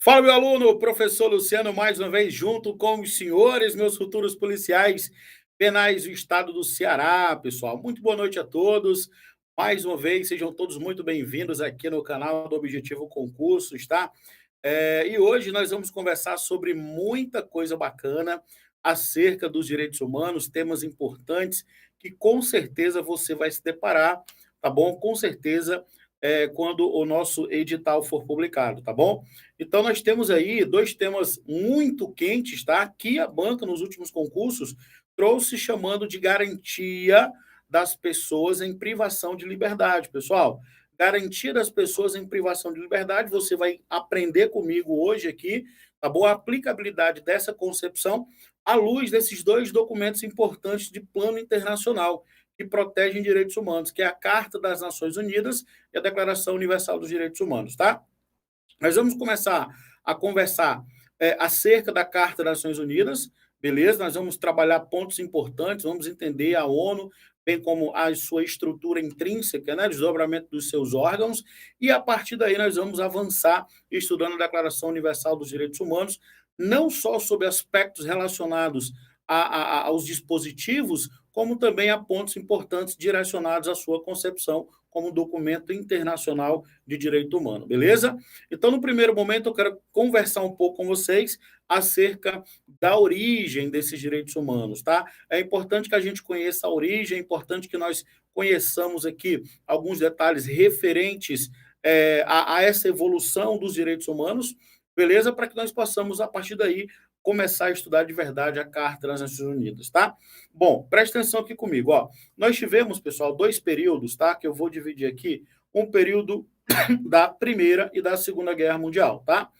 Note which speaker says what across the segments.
Speaker 1: Fala, meu aluno, professor Luciano, mais uma vez, junto com os senhores, meus futuros policiais penais do estado do Ceará, pessoal. Muito boa noite a todos. Mais uma vez, sejam todos muito bem-vindos aqui no canal do Objetivo Concursos, tá? E hoje nós vamos conversar sobre muita coisa bacana acerca dos direitos humanos, temas importantes que com certeza você vai se deparar, tá bom? Com certeza, quando o nosso edital for publicado, tá bom? Então, nós temos aí dois temas muito quentes, tá? Que a banca, nos últimos concursos, trouxe chamando de garantia das pessoas em privação de liberdade, pessoal. Garantia das pessoas em privação de liberdade, você vai aprender comigo hoje aqui, tá bom? A aplicabilidade dessa concepção à luz desses dois documentos importantes de plano internacional que protegem direitos humanos, que é a Carta das Nações Unidas e a Declaração Universal dos Direitos Humanos, tá? Nós vamos começar a conversar acerca da Carta das Nações Unidas, beleza? Nós vamos trabalhar pontos importantes, vamos entender a ONU, bem como a sua estrutura intrínseca, né, desdobramento dos seus órgãos, e a partir daí nós vamos avançar estudando a Declaração Universal dos Direitos Humanos, não só sobre aspectos relacionados aos dispositivos, como também a pontos importantes direcionados à sua concepção como documento internacional de direito humano, beleza? Então, no primeiro momento, eu quero conversar um pouco com vocês acerca da origem desses direitos humanos, tá? É importante que a gente conheça a origem, é importante que nós conheçamos aqui alguns detalhes referentes a essa evolução dos direitos humanos, beleza? Para que nós possamos, a partir daí, começar a estudar de verdade a Carta das Nações Unidas, tá? Bom, presta atenção aqui comigo, ó. Nós tivemos, pessoal, dois períodos, tá? Que eu vou dividir aqui. Um período da Primeira e da Segunda Guerra Mundial, tá?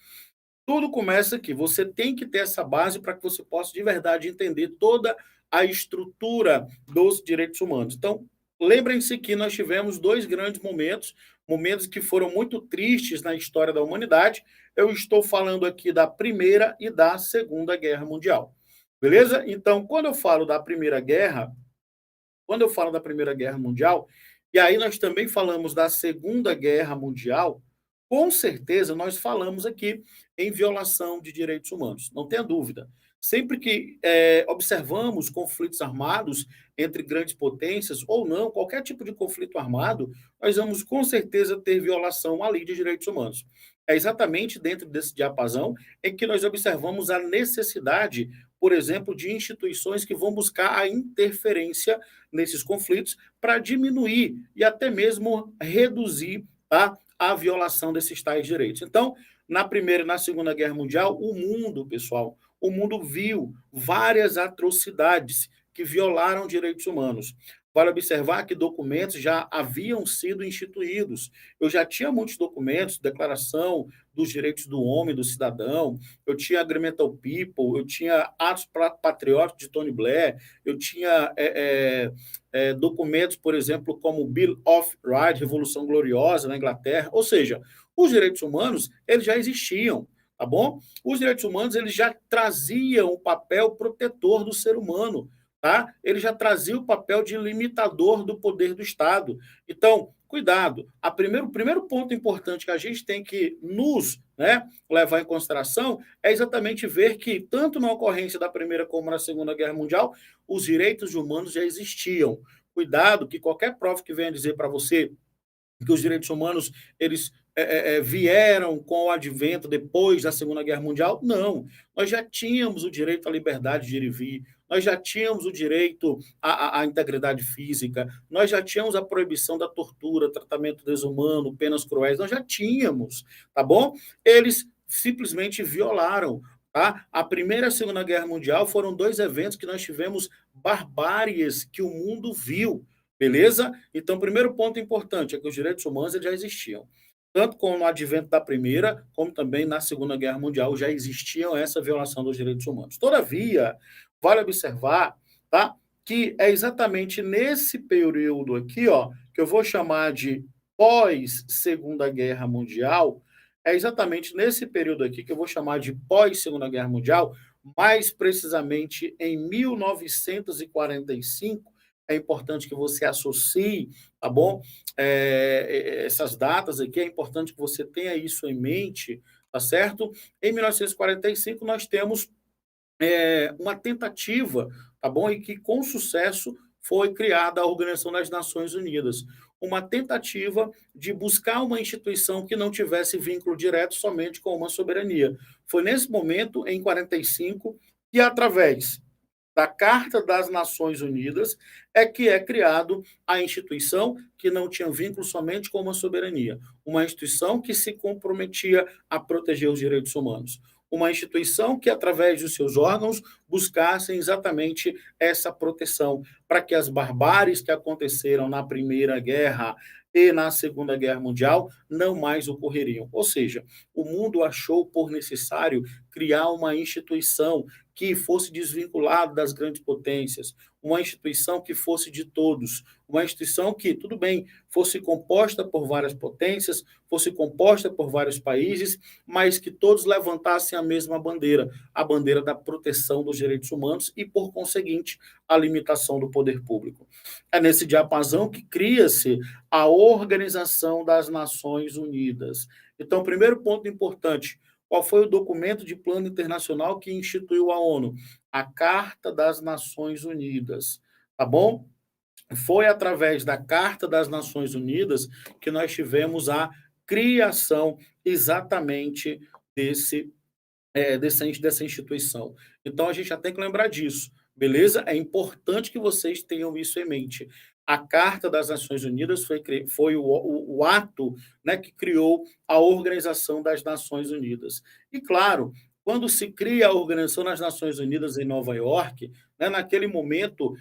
Speaker 1: Tudo começa aqui. Você tem que ter essa base para que você possa, de verdade, entender toda a estrutura dos direitos humanos. Então, lembrem-se que nós tivemos dois grandes momentos, momentos que foram muito tristes na história da humanidade. Eu estou falando aqui da Primeira e da Segunda Guerra Mundial. Beleza? Então, quando eu falo da Primeira Guerra Mundial, e aí nós também falamos da Segunda Guerra Mundial, com certeza nós falamos aqui em violação de direitos humanos, não tenha dúvida. Sempre que observamos conflitos armados entre grandes potências ou não, qualquer tipo de conflito armado, nós vamos com certeza ter violação ali de direitos humanos. É exatamente dentro desse diapasão em que nós observamos a necessidade, por exemplo, de instituições que vão buscar a interferência nesses conflitos para diminuir e até mesmo reduzir a violação desses tais direitos. Então, na Primeira e na Segunda Guerra Mundial, o mundo, pessoal, o mundo viu várias atrocidades que violaram direitos humanos. Vale observar que documentos já haviam sido instituídos. Eu já tinha muitos documentos, Declaração dos Direitos do Homem, do Cidadão, eu tinha Agreement of People, eu tinha Atos Patrióticos de Tony Blair, eu tinha documentos, por exemplo, como Bill of Rights, Revolução Gloriosa na Inglaterra. Ou seja, os direitos humanos, eles já existiam, tá bom? Os direitos humanos, eles já traziam o papel protetor do ser humano, tá? Ele já trazia o papel de limitador do poder do Estado. Então, cuidado. O primeiro ponto importante que a gente tem que nos, né, levar em consideração é exatamente ver que, tanto na ocorrência da Primeira como na Segunda Guerra Mundial, os direitos humanos já existiam. Cuidado que qualquer prova que venha dizer para você que os direitos humanos eles vieram com o advento depois da Segunda Guerra Mundial. Não, nós já tínhamos o direito à liberdade de ir e vir, nós já tínhamos o direito à integridade física, nós já tínhamos a proibição da tortura, tratamento desumano, penas cruéis, nós já tínhamos, tá bom? Eles simplesmente violaram. Tá? A Primeira e a Segunda Guerra Mundial foram dois eventos que nós tivemos barbáries que o mundo viu. Beleza? Então, o primeiro ponto importante é que os direitos humanos eles já existiam. Tanto como no advento da Primeira, como também na Segunda Guerra Mundial, já existiam essa violação dos direitos humanos. Todavia, vale observar, tá, que é exatamente nesse período aqui, ó, que eu vou chamar de pós-Segunda Guerra Mundial, é exatamente nesse período aqui que eu vou chamar de pós-Segunda Guerra Mundial, mais precisamente em 1945, é importante que você associe, tá bom? Essas datas aqui, é importante que você tenha isso em mente, tá certo? Em 1945, nós temos uma tentativa, tá bom? E que com sucesso foi criada a Organização das Nações Unidas. Uma tentativa de buscar uma instituição que não tivesse vínculo direto somente com uma soberania. Foi nesse momento, em 45, que através da Carta das Nações Unidas é que é criado a instituição que não tinha vínculo somente com uma soberania, uma instituição que se comprometia a proteger os direitos humanos, uma instituição que, através dos seus órgãos, buscassem exatamente essa proteção, para que as barbáries que aconteceram na Primeira Guerra e na Segunda Guerra Mundial não mais ocorreriam. Ou seja, o mundo achou por necessário criar uma instituição que fosse desvinculada das grandes potências, uma instituição que fosse de todos, uma instituição que, tudo bem, fosse composta por várias potências, fosse composta por vários países, mas que todos levantassem a mesma bandeira, a bandeira da proteção dos direitos humanos e, por conseguinte, a limitação do poder público. É nesse diapasão que cria-se a Organização das Nações Unidas. Então, o primeiro ponto importante: qual foi o documento de plano internacional que instituiu a ONU? A Carta das Nações Unidas, tá bom? Foi através da Carta das Nações Unidas que nós tivemos a criação exatamente dessa instituição. Então, a gente já tem que lembrar disso, beleza? É importante que vocês tenham isso em mente. A Carta das Nações Unidas foi o ato, né, que criou a Organização das Nações Unidas. E, claro, quando se cria a Organização das Nações Unidas em Nova York, né, naquele momento,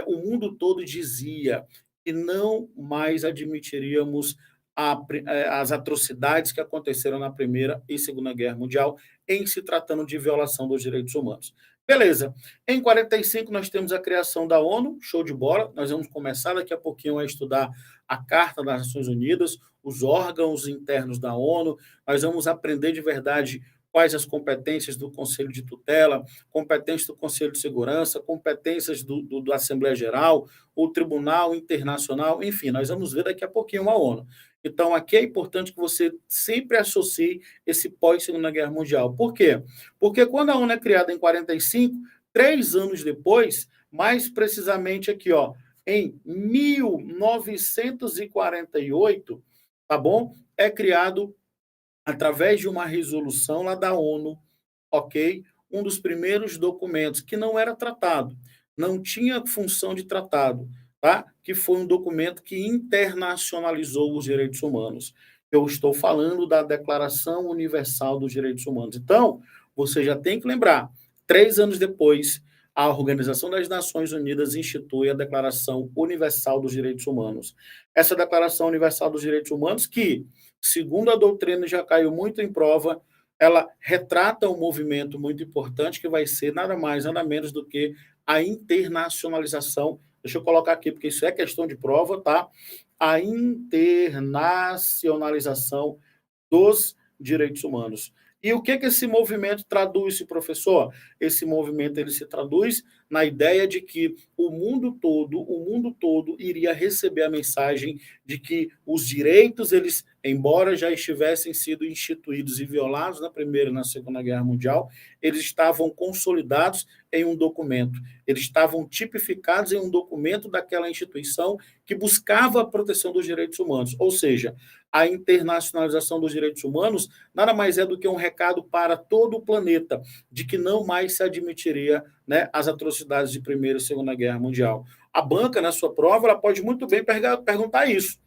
Speaker 1: o mundo todo dizia que não mais admitiríamos as atrocidades que aconteceram na Primeira e Segunda Guerra Mundial, em se tratando de violação dos direitos humanos. Beleza. Em 45 nós temos a criação da ONU, show de bola. Nós vamos começar daqui a pouquinho a estudar a Carta das Nações Unidas, os órgãos internos da ONU. Nós vamos aprender de verdade quais as competências do Conselho de Tutela, competências do Conselho de Segurança, competências da Assembleia Geral, o Tribunal Internacional, enfim, nós vamos ver daqui a pouquinho a ONU. Então, aqui é importante que você sempre associe esse pós-Segunda Guerra Mundial. Por quê? Porque quando a ONU é criada em 45, 3 anos depois, mais precisamente aqui, ó, em 1948, tá bom? É criado, através de uma resolução lá da ONU, ok? Um dos primeiros documentos que não era tratado, não tinha função de tratado, tá? Que foi um documento que internacionalizou os direitos humanos. Eu estou falando da Declaração Universal dos Direitos Humanos. Então, você já tem que lembrar, 3 anos depois, a Organização das Nações Unidas institui a Declaração Universal dos Direitos Humanos. Essa Declaração Universal dos Direitos Humanos, que, segundo a doutrina, já caiu muito em prova, ela retrata um movimento muito importante que vai ser nada mais, nada menos do que a internacionalização. Deixa eu colocar aqui, porque isso é questão de prova, tá? A internacionalização dos direitos humanos. E o que esse movimento traduz-se, professor? Esse movimento ele se traduz na ideia de que o mundo todo iria receber a mensagem de que os direitos, eles, embora já estivessem sido instituídos e violados na Primeira e na Segunda Guerra Mundial, eles estavam consolidados em um documento, eles estavam tipificados em um documento daquela instituição que buscava a proteção dos direitos humanos, ou seja, a internacionalização dos direitos humanos nada mais é do que um recado para todo o planeta de que não mais se admitiria, né, as atrocidades de Primeira e Segunda Guerra Mundial. A banca, na sua prova, ela pode muito bem perguntar isso.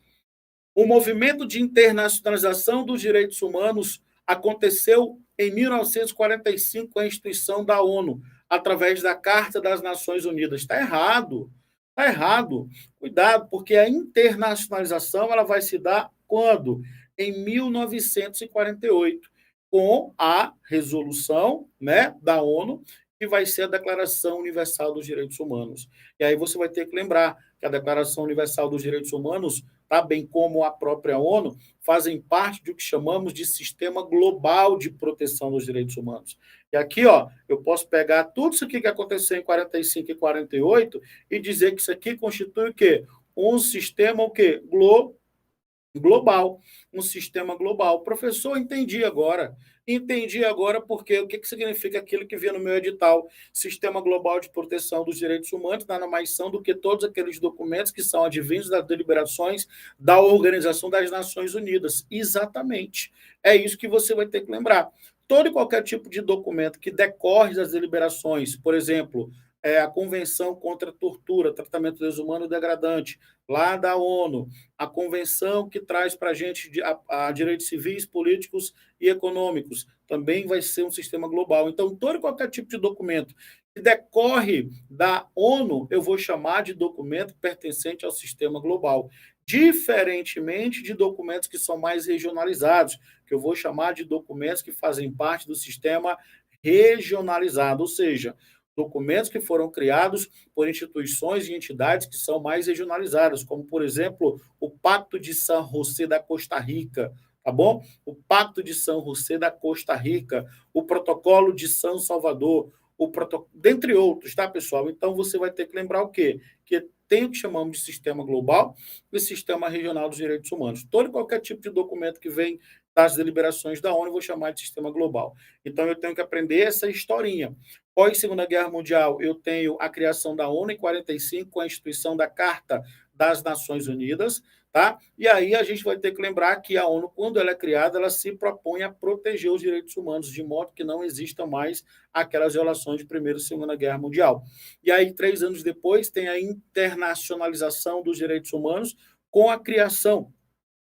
Speaker 1: O movimento de internacionalização dos direitos humanos aconteceu em 1945 com a instituição da ONU, através da Carta das Nações Unidas. Está errado. Está errado. Cuidado, porque a internacionalização ela vai se dar quando? Em 1948, com a resolução, né, da ONU, que vai ser a Declaração Universal dos Direitos Humanos. E aí você vai ter que lembrar que a Declaração Universal dos Direitos Humanos, tá, bem como a própria ONU, fazem parte do que chamamos de sistema global de proteção dos direitos humanos. E aqui, ó, eu posso pegar tudo isso aqui que aconteceu em 45 e 48 e dizer que isso aqui constitui o quê? Um sistema o quê? Global, um sistema global. Professor, entendi agora. Entendi agora porque o que significa aquilo que via no meu edital. Sistema Global de Proteção dos Direitos Humanos nada mais são do que todos aqueles documentos que são advindos das deliberações da Organização das Nações Unidas. Exatamente. É isso que você vai ter que lembrar. Todo e qualquer tipo de documento que decorre das deliberações, por exemplo, a Convenção contra a Tortura, Tratamento Desumano e Degradante, lá da ONU, a convenção que traz para a gente a direitos civis, políticos e econômicos, também vai ser um sistema global. Então, todo e qualquer tipo de documento que decorre da ONU, eu vou chamar de documento pertencente ao sistema global. Diferentemente de documentos que são mais regionalizados, que eu vou chamar de documentos que fazem parte do sistema regionalizado, ou seja, documentos que foram criados por instituições e entidades que são mais regionalizadas, como, por exemplo, o Pacto de San José da Costa Rica, tá bom? O Pacto de San José da Costa Rica, o Protocolo de São Salvador, dentre outros, tá, pessoal? Então, você vai ter que lembrar o quê? Que tem o que chamamos de sistema global e sistema regional dos direitos humanos. Todo e qualquer tipo de documento que vem das deliberações da ONU, eu vou chamar de sistema global. Então, eu tenho que aprender essa historinha. Pós-Segunda Guerra Mundial, eu tenho a criação da ONU em 45, com a instituição da Carta das Nações Unidas, tá? E aí a gente vai ter que lembrar que a ONU, quando ela é criada, ela se propõe a proteger os direitos humanos, de modo que não existam mais aquelas violações de Primeira e Segunda Guerra Mundial. E aí, 3 anos depois, tem a internacionalização dos direitos humanos com a criação,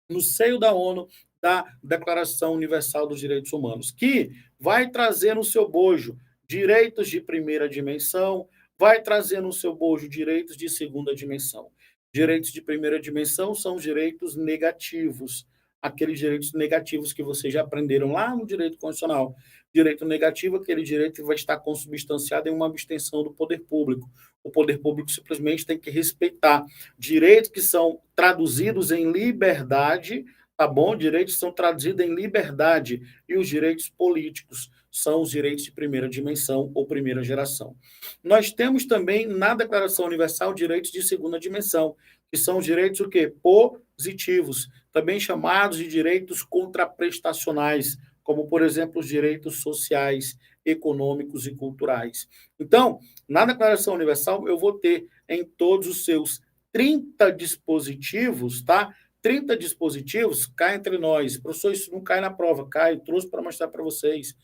Speaker 1: no seio da ONU, da Declaração Universal dos Direitos Humanos, que vai trazer no seu bojo direitos de primeira dimensão, vai trazer no seu bojo direitos de segunda dimensão. Direitos de primeira dimensão são os direitos negativos, aqueles direitos negativos que vocês já aprenderam lá no direito constitucional. Direito negativo, aquele direito que vai estar consubstanciado em uma abstenção do poder público. O poder público simplesmente tem que respeitar direitos que são traduzidos em liberdade, tá bom? Direitos são traduzidos em liberdade e os direitos políticos são os direitos de primeira dimensão ou primeira geração. Nós temos também na Declaração Universal direitos de segunda dimensão, que são os direitos o quê? Positivos, também chamados de direitos contraprestacionais, como, por exemplo, os direitos sociais, econômicos e culturais. Então, na Declaração Universal, eu vou ter em todos os seus 30 dispositivos, tá? 30 dispositivos, cá entre nós. Professor, isso não cai na prova, cai, eu trouxe para mostrar para vocês.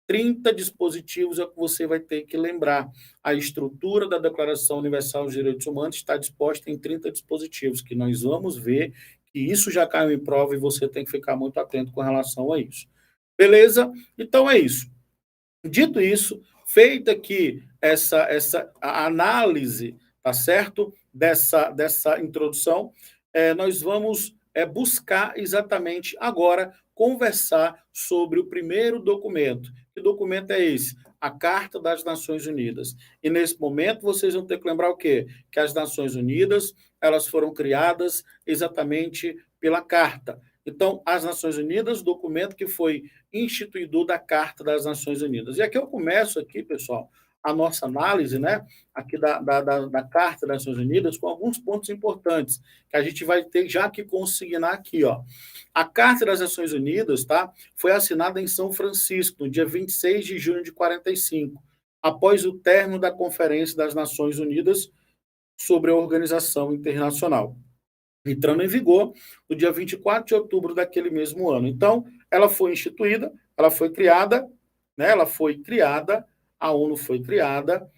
Speaker 1: 30 dispositivos é o que você vai ter que lembrar. A estrutura da Declaração Universal dos Direitos Humanos está disposta em 30 dispositivos, que nós vamos ver que isso já caiu em prova e você tem que ficar muito atento com relação a isso. Beleza? Então é isso. Dito isso, feita aqui essa análise, tá certo? Dessa introdução, nós vamos buscar exatamente agora conversar sobre o primeiro documento. Que documento é esse? A Carta das Nações Unidas. E nesse momento vocês vão ter que lembrar o quê? Que as Nações Unidas, elas foram criadas exatamente pela Carta. Então, as Nações Unidas, documento que foi instituidor da Carta das Nações Unidas. E aqui eu começo aqui, pessoal, a nossa análise, né, aqui da Carta das Nações Unidas, com alguns pontos importantes, que a gente vai ter já que consignar aqui, ó. A Carta das Nações Unidas, tá, foi assinada em São Francisco, no dia 26 de junho de 45, após o término da Conferência das Nações Unidas sobre a Organização Internacional, entrando em vigor no dia 24 de outubro daquele mesmo ano. Então, ela foi instituída, ela foi criada, né? Ela foi criada, a ONU foi criada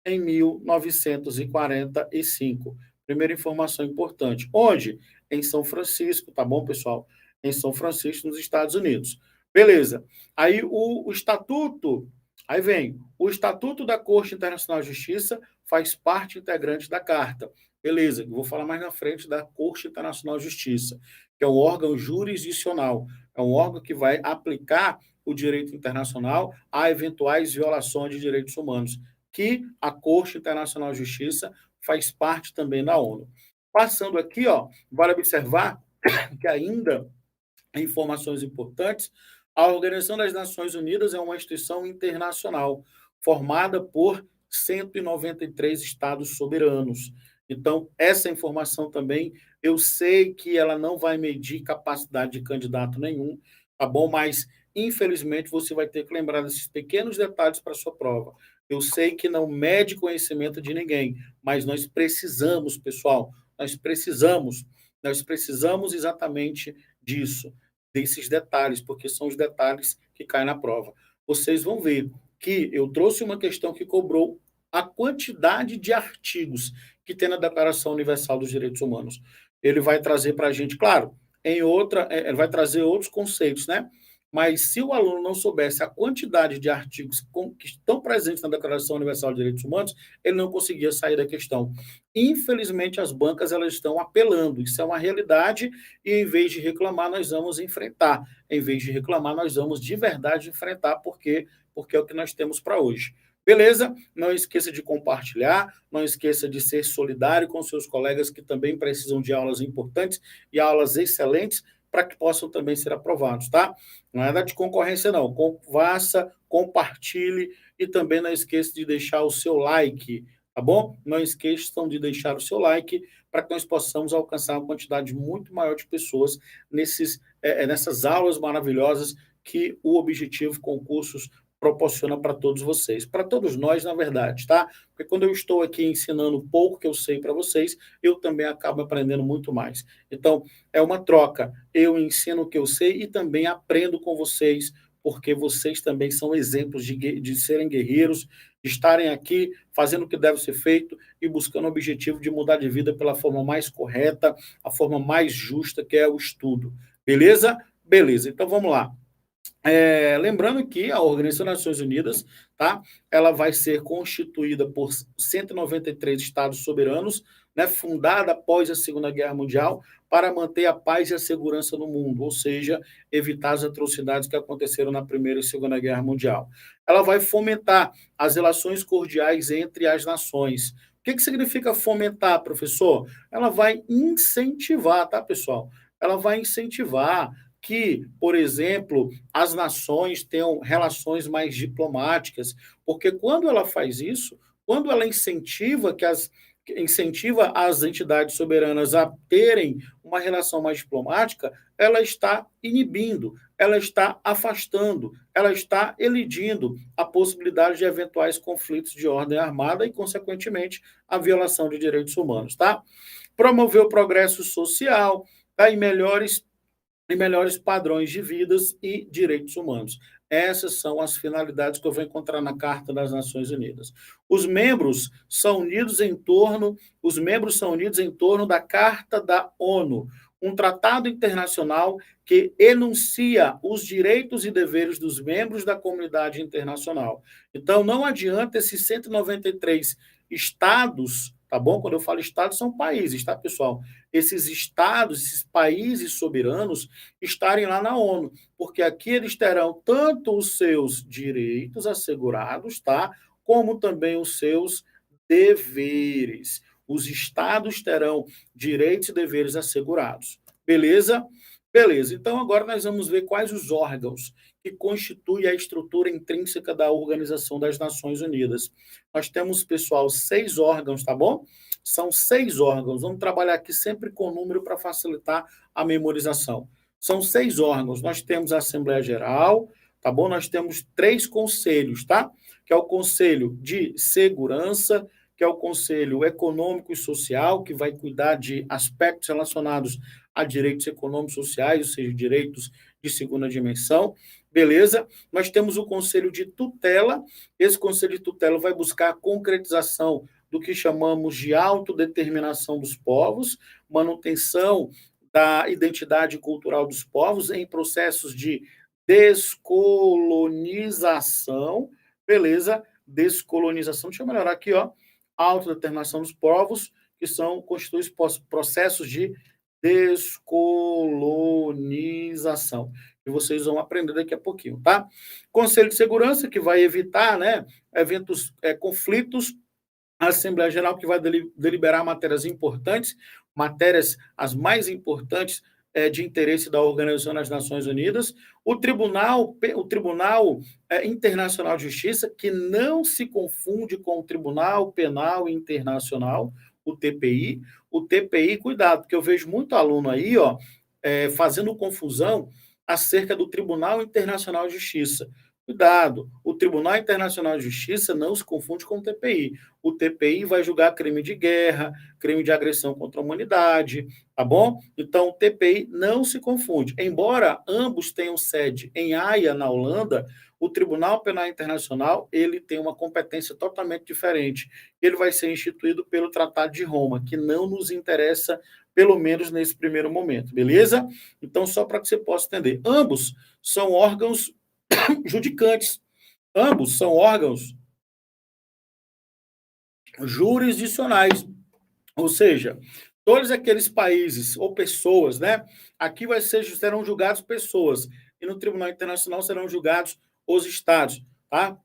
Speaker 1: em 1945. Primeira informação importante. Onde? Em São Francisco, tá bom, pessoal? Em São Francisco, nos Estados Unidos. Beleza. Aí o estatuto, aí vem, o Estatuto da Corte Internacional de Justiça faz parte integrante da Carta. Beleza, vou falar mais na frente da Corte Internacional de Justiça, que é um órgão jurisdicional, é um órgão que vai aplicar o direito internacional a eventuais violações de direitos humanos, que a Corte Internacional de Justiça faz parte também da ONU. Passando aqui, ó, vale observar que ainda informações importantes, a Organização das Nações Unidas é uma instituição internacional formada por 193 estados soberanos. Então, essa informação também, eu sei que ela não vai medir capacidade de candidato nenhum, tá bom? Mas, infelizmente, você vai ter que lembrar desses pequenos detalhes para a sua prova. Eu sei que não mede conhecimento de ninguém, mas nós precisamos, pessoal, nós precisamos exatamente disso, desses detalhes, porque são os detalhes que caem na prova. Vocês vão ver que eu trouxe uma questão que cobrou a quantidade de artigos que tem na Declaração Universal dos Direitos Humanos. Ele vai trazer para a gente, claro, ele vai trazer outros conceitos, né? Mas se o aluno não soubesse a quantidade de artigos que estão presentes na Declaração Universal de Direitos Humanos, ele não conseguia sair da questão. Infelizmente, as bancas elas estão apelando, isso é uma realidade, e em vez de reclamar, nós vamos enfrentar. Em vez de reclamar, nós vamos de verdade enfrentar, porque é o que nós temos para hoje. Beleza? Não esqueça de compartilhar, não esqueça de ser solidário com seus colegas que também precisam de aulas importantes e aulas excelentes para que possam também ser aprovados, tá? Não é nada de concorrência, não. Faça, compartilhe e também não esqueça de deixar o seu like, tá bom? Não esqueçam de deixar o seu like para que nós possamos alcançar uma quantidade muito maior de pessoas nessas aulas maravilhosas que o Objetivo Concursos proporciona para todos vocês, para todos nós, na verdade, tá? Porque quando eu estou aqui ensinando o pouco que eu sei para vocês, eu também acabo aprendendo muito mais. Então, é uma troca. Eu ensino o que eu sei e também aprendo com vocês, porque vocês também são exemplos de serem guerreiros, de estarem aqui fazendo o que deve ser feito e buscando o objetivo de mudar de vida pela forma mais correta, a forma mais justa, que é o estudo. Beleza? Beleza. Então, vamos lá. Lembrando que a Organização das Nações Unidas, tá? Ela vai ser constituída por 193 estados soberanos, né? Fundada após a Segunda Guerra Mundial para manter a paz e a segurança no mundo, ou seja, evitar as atrocidades que aconteceram na Primeira e Segunda Guerra Mundial. Ela vai fomentar as relações cordiais entre as nações. O que significa fomentar, professor? Ela vai incentivar, tá, pessoal? Ela vai incentivar que, por exemplo, as nações tenham relações mais diplomáticas, porque quando ela faz isso, quando ela incentiva as entidades soberanas a terem uma relação mais diplomática, ela está inibindo, ela está afastando, ela está elidindo a possibilidade de eventuais conflitos de ordem armada e, consequentemente, a violação de direitos humanos, tá? Promover o progresso social, tá? E melhores padrões de vidas e direitos humanos. Essas são as finalidades que eu vou encontrar na Carta das Nações Unidas. Os membros são unidos em torno da Carta da ONU, um tratado internacional que enuncia os direitos e deveres dos membros da comunidade internacional. Então, não adianta esses 193 estados, tá bom? Quando eu falo estados, são países, tá, pessoal? Esses estados, esses países soberanos estarem lá na ONU, porque aqui eles terão tanto os seus direitos assegurados, tá? Como também os seus deveres. Os estados terão direitos e deveres assegurados. Beleza? Beleza, então agora nós vamos ver quais os órgãos que constituem a estrutura intrínseca da Organização das Nações Unidas. Nós temos, pessoal, 6 órgãos, tá bom? São 6 órgãos. Vamos trabalhar aqui sempre com número para facilitar a memorização. São 6 órgãos. Nós temos a Assembleia Geral, tá bom? Nós temos 3 conselhos, tá? Que é o Conselho de Segurança, que é o Conselho Econômico e Social, que vai cuidar de aspectos relacionados a direitos econômicos e sociais, ou seja, direitos de segunda dimensão. Beleza? Nós temos o Conselho de Tutela. Esse Conselho de Tutela vai buscar a concretização do que chamamos de autodeterminação dos povos, manutenção da identidade cultural dos povos em processos de descolonização. Beleza? Descolonização. Deixa eu melhorar aqui, ó. Autodeterminação dos povos, que constituem processos de descolonização. E vocês vão aprender daqui a pouquinho, tá? Conselho de Segurança, que vai evitar, né, eventos, conflitos. A Assembleia Geral, que vai deliberar matérias importantes, matérias as mais importantes de interesse da Organização das Nações Unidas. O Tribunal Internacional de Justiça, que não se confunde com o Tribunal Penal Internacional, o TPI. O TPI, cuidado, porque eu vejo muito aluno aí, ó, fazendo confusão acerca do Tribunal Internacional de Justiça. Cuidado, o Tribunal Internacional de Justiça não se confunde com o TPI. O TPI vai julgar crime de guerra, crime de agressão contra a humanidade, tá bom? Então, o TPI não se confunde. Embora ambos tenham sede em Haia, na Holanda, o Tribunal Penal Internacional, ele tem uma competência totalmente diferente. Ele vai ser instituído pelo Tratado de Roma, que não nos interessa, pelo menos nesse primeiro momento, beleza? Então, só para que você possa entender, ambos são órgãos judicantes. Ambos são órgãos jurisdicionais, ou seja, todos aqueles países ou pessoas, né? Aqui serão julgados pessoas e no Tribunal Internacional serão julgados os estados, tá?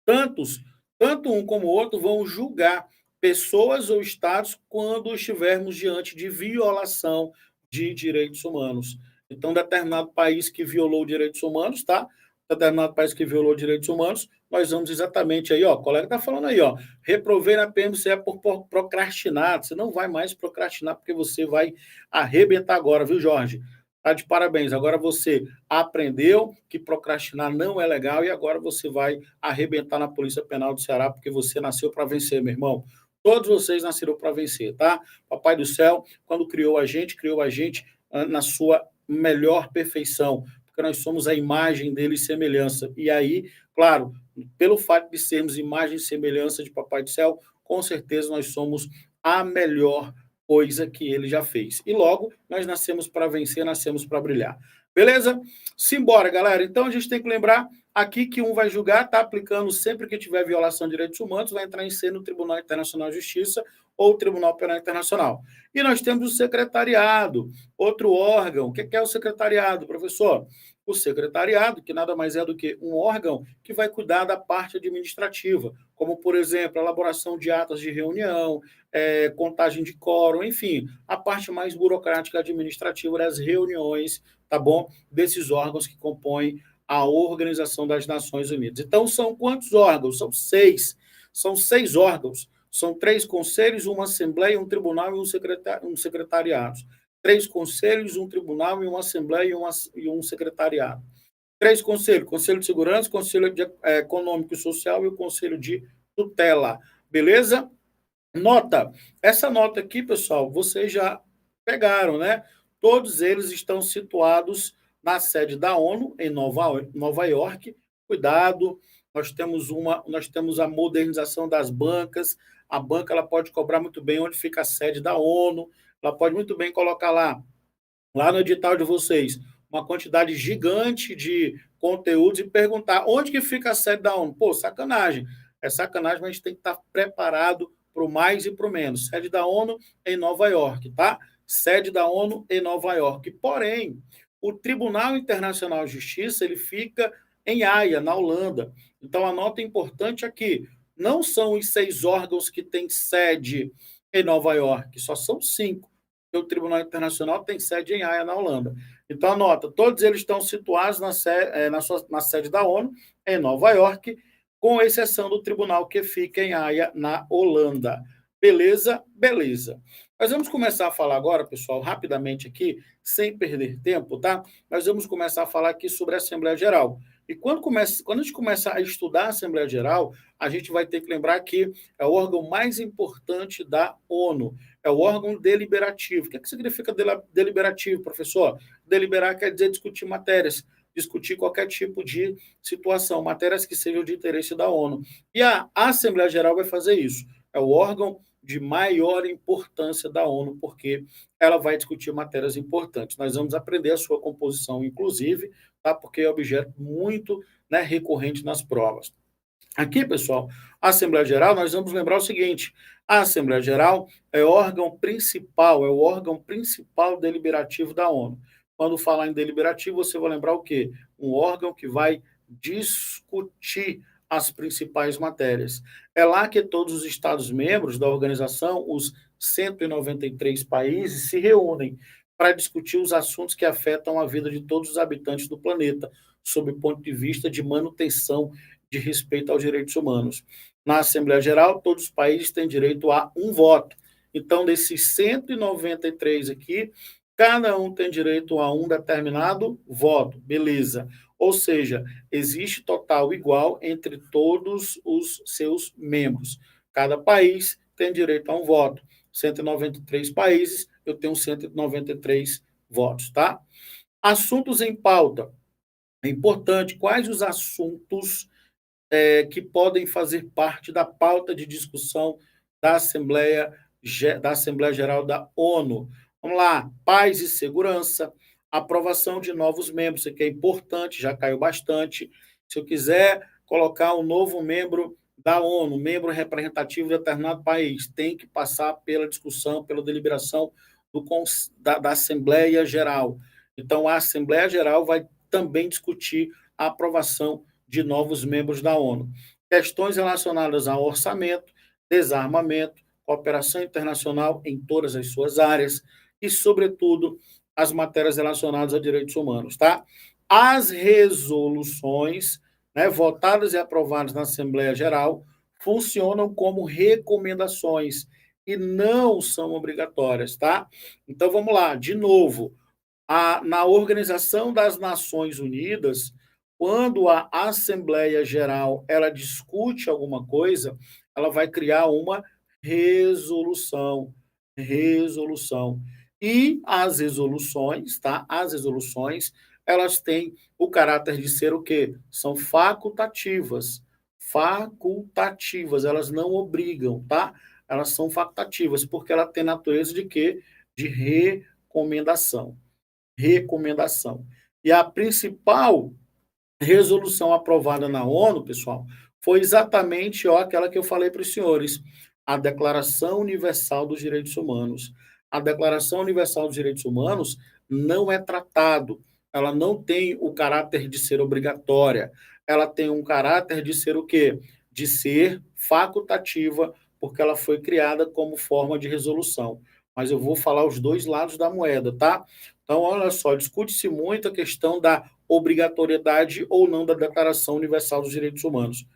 Speaker 1: Tanto um como o outro vão julgar pessoas ou estados quando estivermos diante de violação de direitos humanos. Então, determinado país que violou direitos humanos, tá? Determinado país que violou direitos humanos, nós vamos exatamente aí, ó, o colega está falando aí, ó, reprovei na PMCE por procrastinar. Você não vai mais procrastinar porque você vai arrebentar agora, viu, Jorge? Tá de parabéns. Agora você aprendeu que procrastinar não é legal e agora você vai arrebentar na Polícia Penal do Ceará porque você nasceu para vencer, meu irmão. Todos vocês nasceram para vencer, tá? Papai do céu, quando criou a gente na sua melhor perfeição, porque nós somos a imagem dele e semelhança. E aí, claro, pelo fato de sermos imagem e semelhança de Papai do céu, com certeza nós somos a melhor coisa que ele já fez. E logo, nós nascemos para vencer, nascemos para brilhar. Beleza? Simbora, galera. Então, a gente tem que lembrar aqui que um vai julgar, está aplicando sempre que tiver violação de direitos humanos, vai entrar em cena no Tribunal Internacional de Justiça ou o Tribunal Penal Internacional. E nós temos o secretariado, outro órgão. O que é o secretariado, professor? O secretariado, que nada mais é do que um órgão que vai cuidar da parte administrativa, como, por exemplo, a elaboração de atas de reunião, contagem de quórum, enfim, a parte mais burocrática administrativa das reuniões, tá bom? Desses órgãos que compõem a Organização das Nações Unidas. Então, são quantos órgãos? São 6. São 6 órgãos. São 3 conselhos, uma assembleia, um tribunal e um secretariado. 3 conselhos, um tribunal e uma assembleia e um secretariado. 3 conselhos, Conselho de Segurança, Conselho Econômico e Social e o Conselho de Tutela. Beleza? Nota. Essa nota aqui, pessoal, vocês já pegaram, né? Todos eles estão situados na sede da ONU, em Nova York. Cuidado, nós temos a modernização das bancas. A banca ela pode cobrar muito bem onde fica a sede da ONU. Ela pode muito bem colocar lá no edital de vocês, uma quantidade gigante de conteúdos e perguntar onde que fica a sede da ONU. Pô, sacanagem. É sacanagem, mas a gente tem que estar preparado para o mais e para o menos. Sede da ONU em Nova York, tá? Sede da ONU em Nova York. Porém, o Tribunal Internacional de Justiça, ele fica em Haia, na Holanda. Então, a nota importante aqui, não são os 6 órgãos que têm sede em Nova York, só são 5. porque o Tribunal Internacional tem sede em Haia, na Holanda. Então, anota, todos eles estão situados na sede da ONU, em Nova York, com exceção do tribunal que fica em Haia, na Holanda. Beleza? Beleza. Nós vamos começar a falar agora, pessoal, rapidamente aqui, sem perder tempo, tá? Nós vamos começar a falar aqui sobre a Assembleia Geral. E quando a gente começar a estudar a Assembleia Geral, a gente vai ter que lembrar que é o órgão mais importante da ONU, é o órgão deliberativo. O que significa deliberativo, professor? Deliberar quer dizer discutir matérias, discutir qualquer tipo de situação, matérias que sejam de interesse da ONU. E a Assembleia Geral vai fazer isso. É o órgão de maior importância da ONU, porque ela vai discutir matérias importantes. Nós vamos aprender a sua composição, inclusive, tá? Porque é objeto muito, né, recorrente nas provas. Aqui, pessoal, a Assembleia Geral, nós vamos lembrar o seguinte: a Assembleia Geral é o órgão principal deliberativo da ONU. Quando falar em deliberativo, você vai lembrar o quê? Um órgão que vai discutir as principais matérias. É lá que todos os Estados-membros da organização, os 193 países, se reúnem para discutir os assuntos que afetam a vida de todos os habitantes do planeta, sob o ponto de vista de manutenção de respeito aos direitos humanos. Na Assembleia Geral, todos os países têm direito a um voto. Então, desses 193 aqui, cada um tem direito a um determinado voto. Beleza. Ou seja, existe total igual entre todos os seus membros. Cada país tem direito a um voto. 193 países, eu tenho 193 votos, tá? Assuntos em pauta. É importante, quais os assuntos que podem fazer parte da pauta de discussão da Assembleia Geral da ONU. Vamos lá, paz e segurança, aprovação de novos membros, isso aqui é importante, já caiu bastante. Se eu quiser colocar um novo membro da ONU, membro representativo de determinado país, tem que passar pela discussão, pela deliberação da Assembleia Geral. Então, a Assembleia Geral vai também discutir a aprovação de novos membros da ONU. Questões relacionadas ao orçamento, desarmamento, cooperação internacional em todas as suas áreas e, sobretudo, as matérias relacionadas a direitos humanos, tá? As resoluções, né, votadas e aprovadas na Assembleia Geral funcionam como recomendações e não são obrigatórias, tá? Então, vamos lá, de novo, na Organização das Nações Unidas, quando a Assembleia Geral ela discute alguma coisa, ela vai criar uma resolução, resolução. E as resoluções, tá? As resoluções, elas têm o caráter de ser o quê? São facultativas. Facultativas, elas não obrigam, tá? Elas são facultativas, porque ela tem natureza de quê? De recomendação. Recomendação. E a principal resolução aprovada na ONU, pessoal, foi exatamente aquela que eu falei para os senhores, a Declaração Universal dos Direitos Humanos. A Declaração Universal dos Direitos Humanos não é tratado, ela não tem o caráter de ser obrigatória, ela tem um caráter de ser o quê? De ser facultativa, porque ela foi criada como forma de resolução. Mas eu vou falar os dois lados da moeda, tá? Então, olha só, discute-se muito a questão da obrigatoriedade ou não da Declaração Universal dos Direitos Humanos.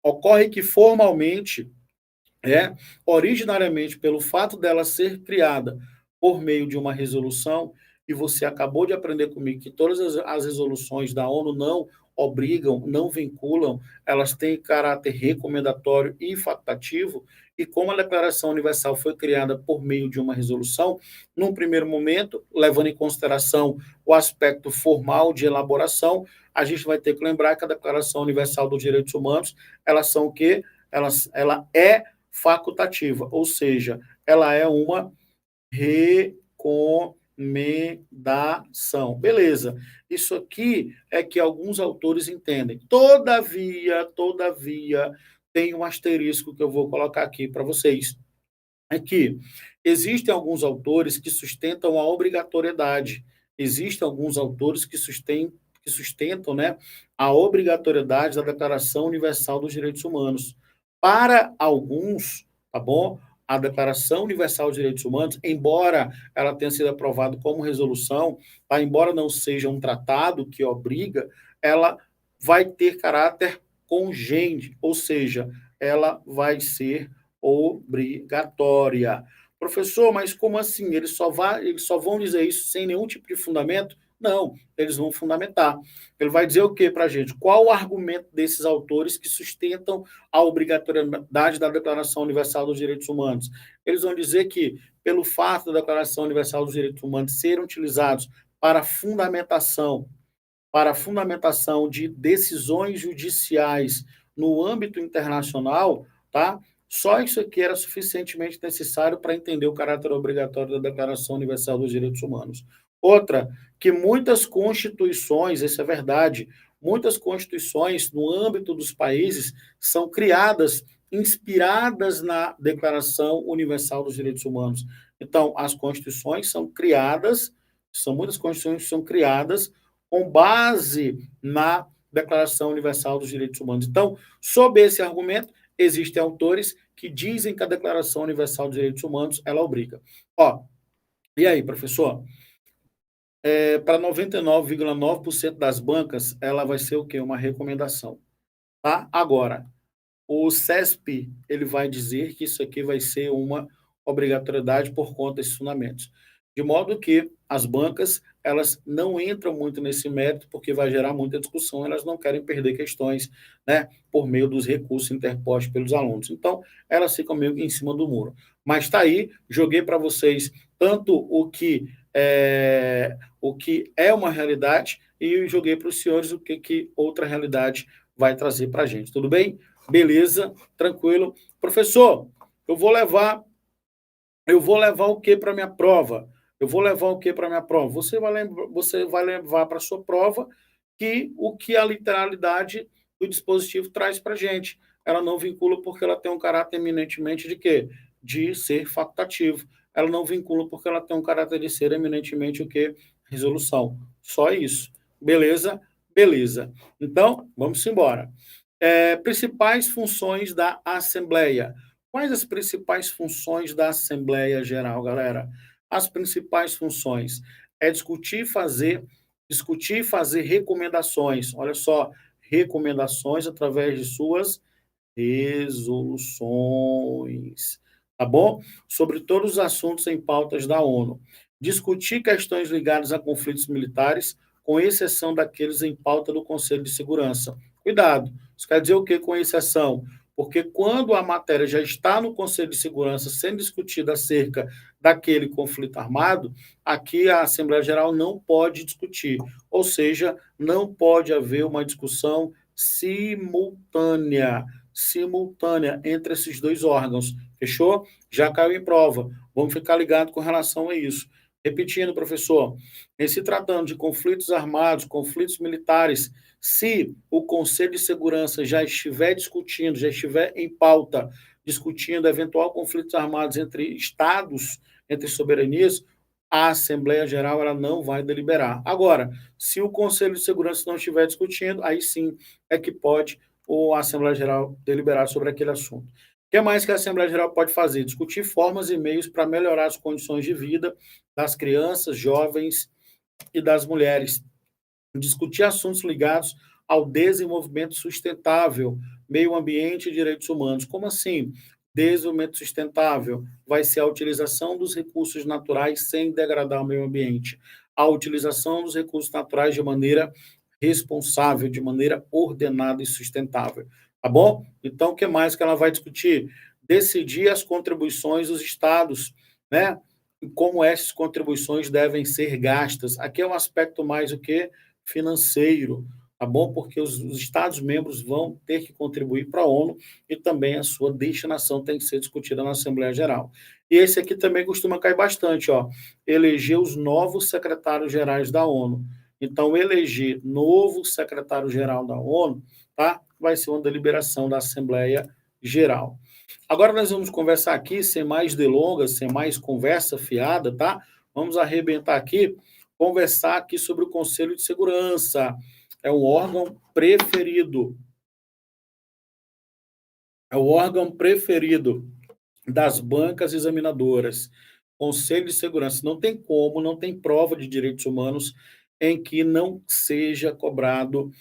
Speaker 1: Ocorre que, formalmente, originariamente, pelo fato dela ser criada por meio de uma resolução, e você acabou de aprender comigo que todas as resoluções da ONU não obrigam, não vinculam, elas têm caráter recomendatório e facultativo, e como a Declaração Universal foi criada por meio de uma resolução, num primeiro momento, levando em consideração o aspecto formal de elaboração, a gente vai ter que lembrar que a Declaração Universal dos Direitos Humanos, elas são o quê? Ela é facultativa, ou seja, ela é uma recomendação. Beleza. Isso aqui é que alguns autores entendem. Todavia, tem um asterisco que eu vou colocar aqui para vocês. É que existem alguns autores que sustentam a obrigatoriedade. Existem alguns autores que sustentam, né, a obrigatoriedade da Declaração Universal dos Direitos Humanos. Para alguns, tá bom? a Declaração Universal dos Direitos Humanos, embora ela tenha sido aprovada como resolução, tá? Embora não seja um tratado que obriga, ela vai ter caráter congênito, ou seja, ela vai ser obrigatória. Professor, mas como assim? Eles só vão dizer isso sem nenhum tipo de fundamento? Não, eles vão fundamentar. Ele vai dizer o que para a gente? Qual o argumento desses autores que sustentam a obrigatoriedade da Declaração Universal dos Direitos Humanos? Eles vão dizer que, pelo fato da Declaração Universal dos Direitos Humanos serem utilizados para fundamentação de decisões judiciais no âmbito internacional, tá? Só isso aqui era suficientemente necessário para entender o caráter obrigatório da Declaração Universal dos Direitos Humanos. Outra, que muitas constituições, isso é verdade, muitas constituições no âmbito dos países são criadas, inspiradas na Declaração Universal dos Direitos Humanos. Então, as constituições são criadas, são muitas constituições que são criadas com base na Declaração Universal dos Direitos Humanos. Então, sob esse argumento, existem autores que dizem que a Declaração Universal dos Direitos Humanos, ela obriga. Ó, e aí, professor? Para 99,9% das bancas, ela vai ser o quê? Uma recomendação. Tá? Agora, o CESP, ele vai dizer que isso aqui vai ser uma obrigatoriedade por conta desses fundamentos. De modo que as bancas, elas não entram muito nesse mérito, porque vai gerar muita discussão, elas não querem perder questões, né, por meio dos recursos interpostos pelos alunos. Então, elas ficam meio que em cima do muro. Mas está aí, joguei para vocês tanto o que é uma realidade e joguei para os senhores o que outra realidade vai trazer para a gente. Tudo bem? Beleza, tranquilo. Professor, eu vou levar o que para minha prova? Eu vou levar o que para minha prova? Você vai levar para a sua prova o que a literalidade do dispositivo traz para a gente. Ela não vincula porque ela tem um caráter eminentemente de quê? De ser facultativo. Ela não vincula porque ela tem um caráter de ser eminentemente o quê? Resolução. Só isso. Beleza? Beleza. Então, vamos embora. Principais funções da Assembleia. Quais as principais funções da Assembleia Geral, galera? As principais funções é discutir e fazer recomendações. Olha só, recomendações através de suas resoluções, tá bom? Sobre todos os assuntos em pautas da ONU. Discutir questões ligadas a conflitos militares, com exceção daqueles em pauta do Conselho de Segurança. Cuidado, isso quer dizer o que com exceção? Porque quando a matéria já está no Conselho de Segurança sendo discutida acerca daquele conflito armado, aqui a Assembleia Geral não pode discutir, ou seja, não pode haver uma discussão simultânea entre esses dois órgãos. Fechou? Já caiu em prova. Vamos ficar ligado com relação a isso. Repetindo, professor, em se tratando de conflitos armados, conflitos militares, se o Conselho de Segurança já estiver discutindo, já estiver em pauta, discutindo eventual conflitos armados entre estados, entre soberanias, a Assembleia Geral ela não vai deliberar. Agora, se o Conselho de Segurança não estiver discutindo, aí sim é que pode a Assembleia Geral deliberar sobre aquele assunto. O que mais que a Assembleia Geral pode fazer? Discutir formas e meios para melhorar as condições de vida das crianças, jovens e das mulheres. Discutir assuntos ligados ao desenvolvimento sustentável, meio ambiente e direitos humanos. Como assim? Desenvolvimento sustentável vai ser a utilização dos recursos naturais sem degradar o meio ambiente. A utilização dos recursos naturais de maneira responsável, de maneira ordenada e sustentável. Tá bom? Então, o que mais que ela vai discutir? Decidir as contribuições dos estados, né? E como essas contribuições devem ser gastas. Aqui é um aspecto mais o que? Financeiro, tá bom? Porque os Estados-membros vão ter que contribuir para a ONU e também a sua destinação tem que ser discutida na Assembleia Geral. E esse aqui também costuma cair bastante, ó. Eleger os novos secretários-gerais da ONU. Então, eleger novo secretário-geral da ONU, tá? Vai ser uma deliberação da Assembleia Geral. Agora nós vamos conversar aqui, sem mais delongas, sem mais conversa fiada, tá? Vamos arrebentar aqui, conversar aqui sobre o Conselho de Segurança. É um órgão preferido. É o órgão preferido das bancas examinadoras, Conselho de Segurança. Não tem como, não tem prova de direitos humanos em que não seja cobrado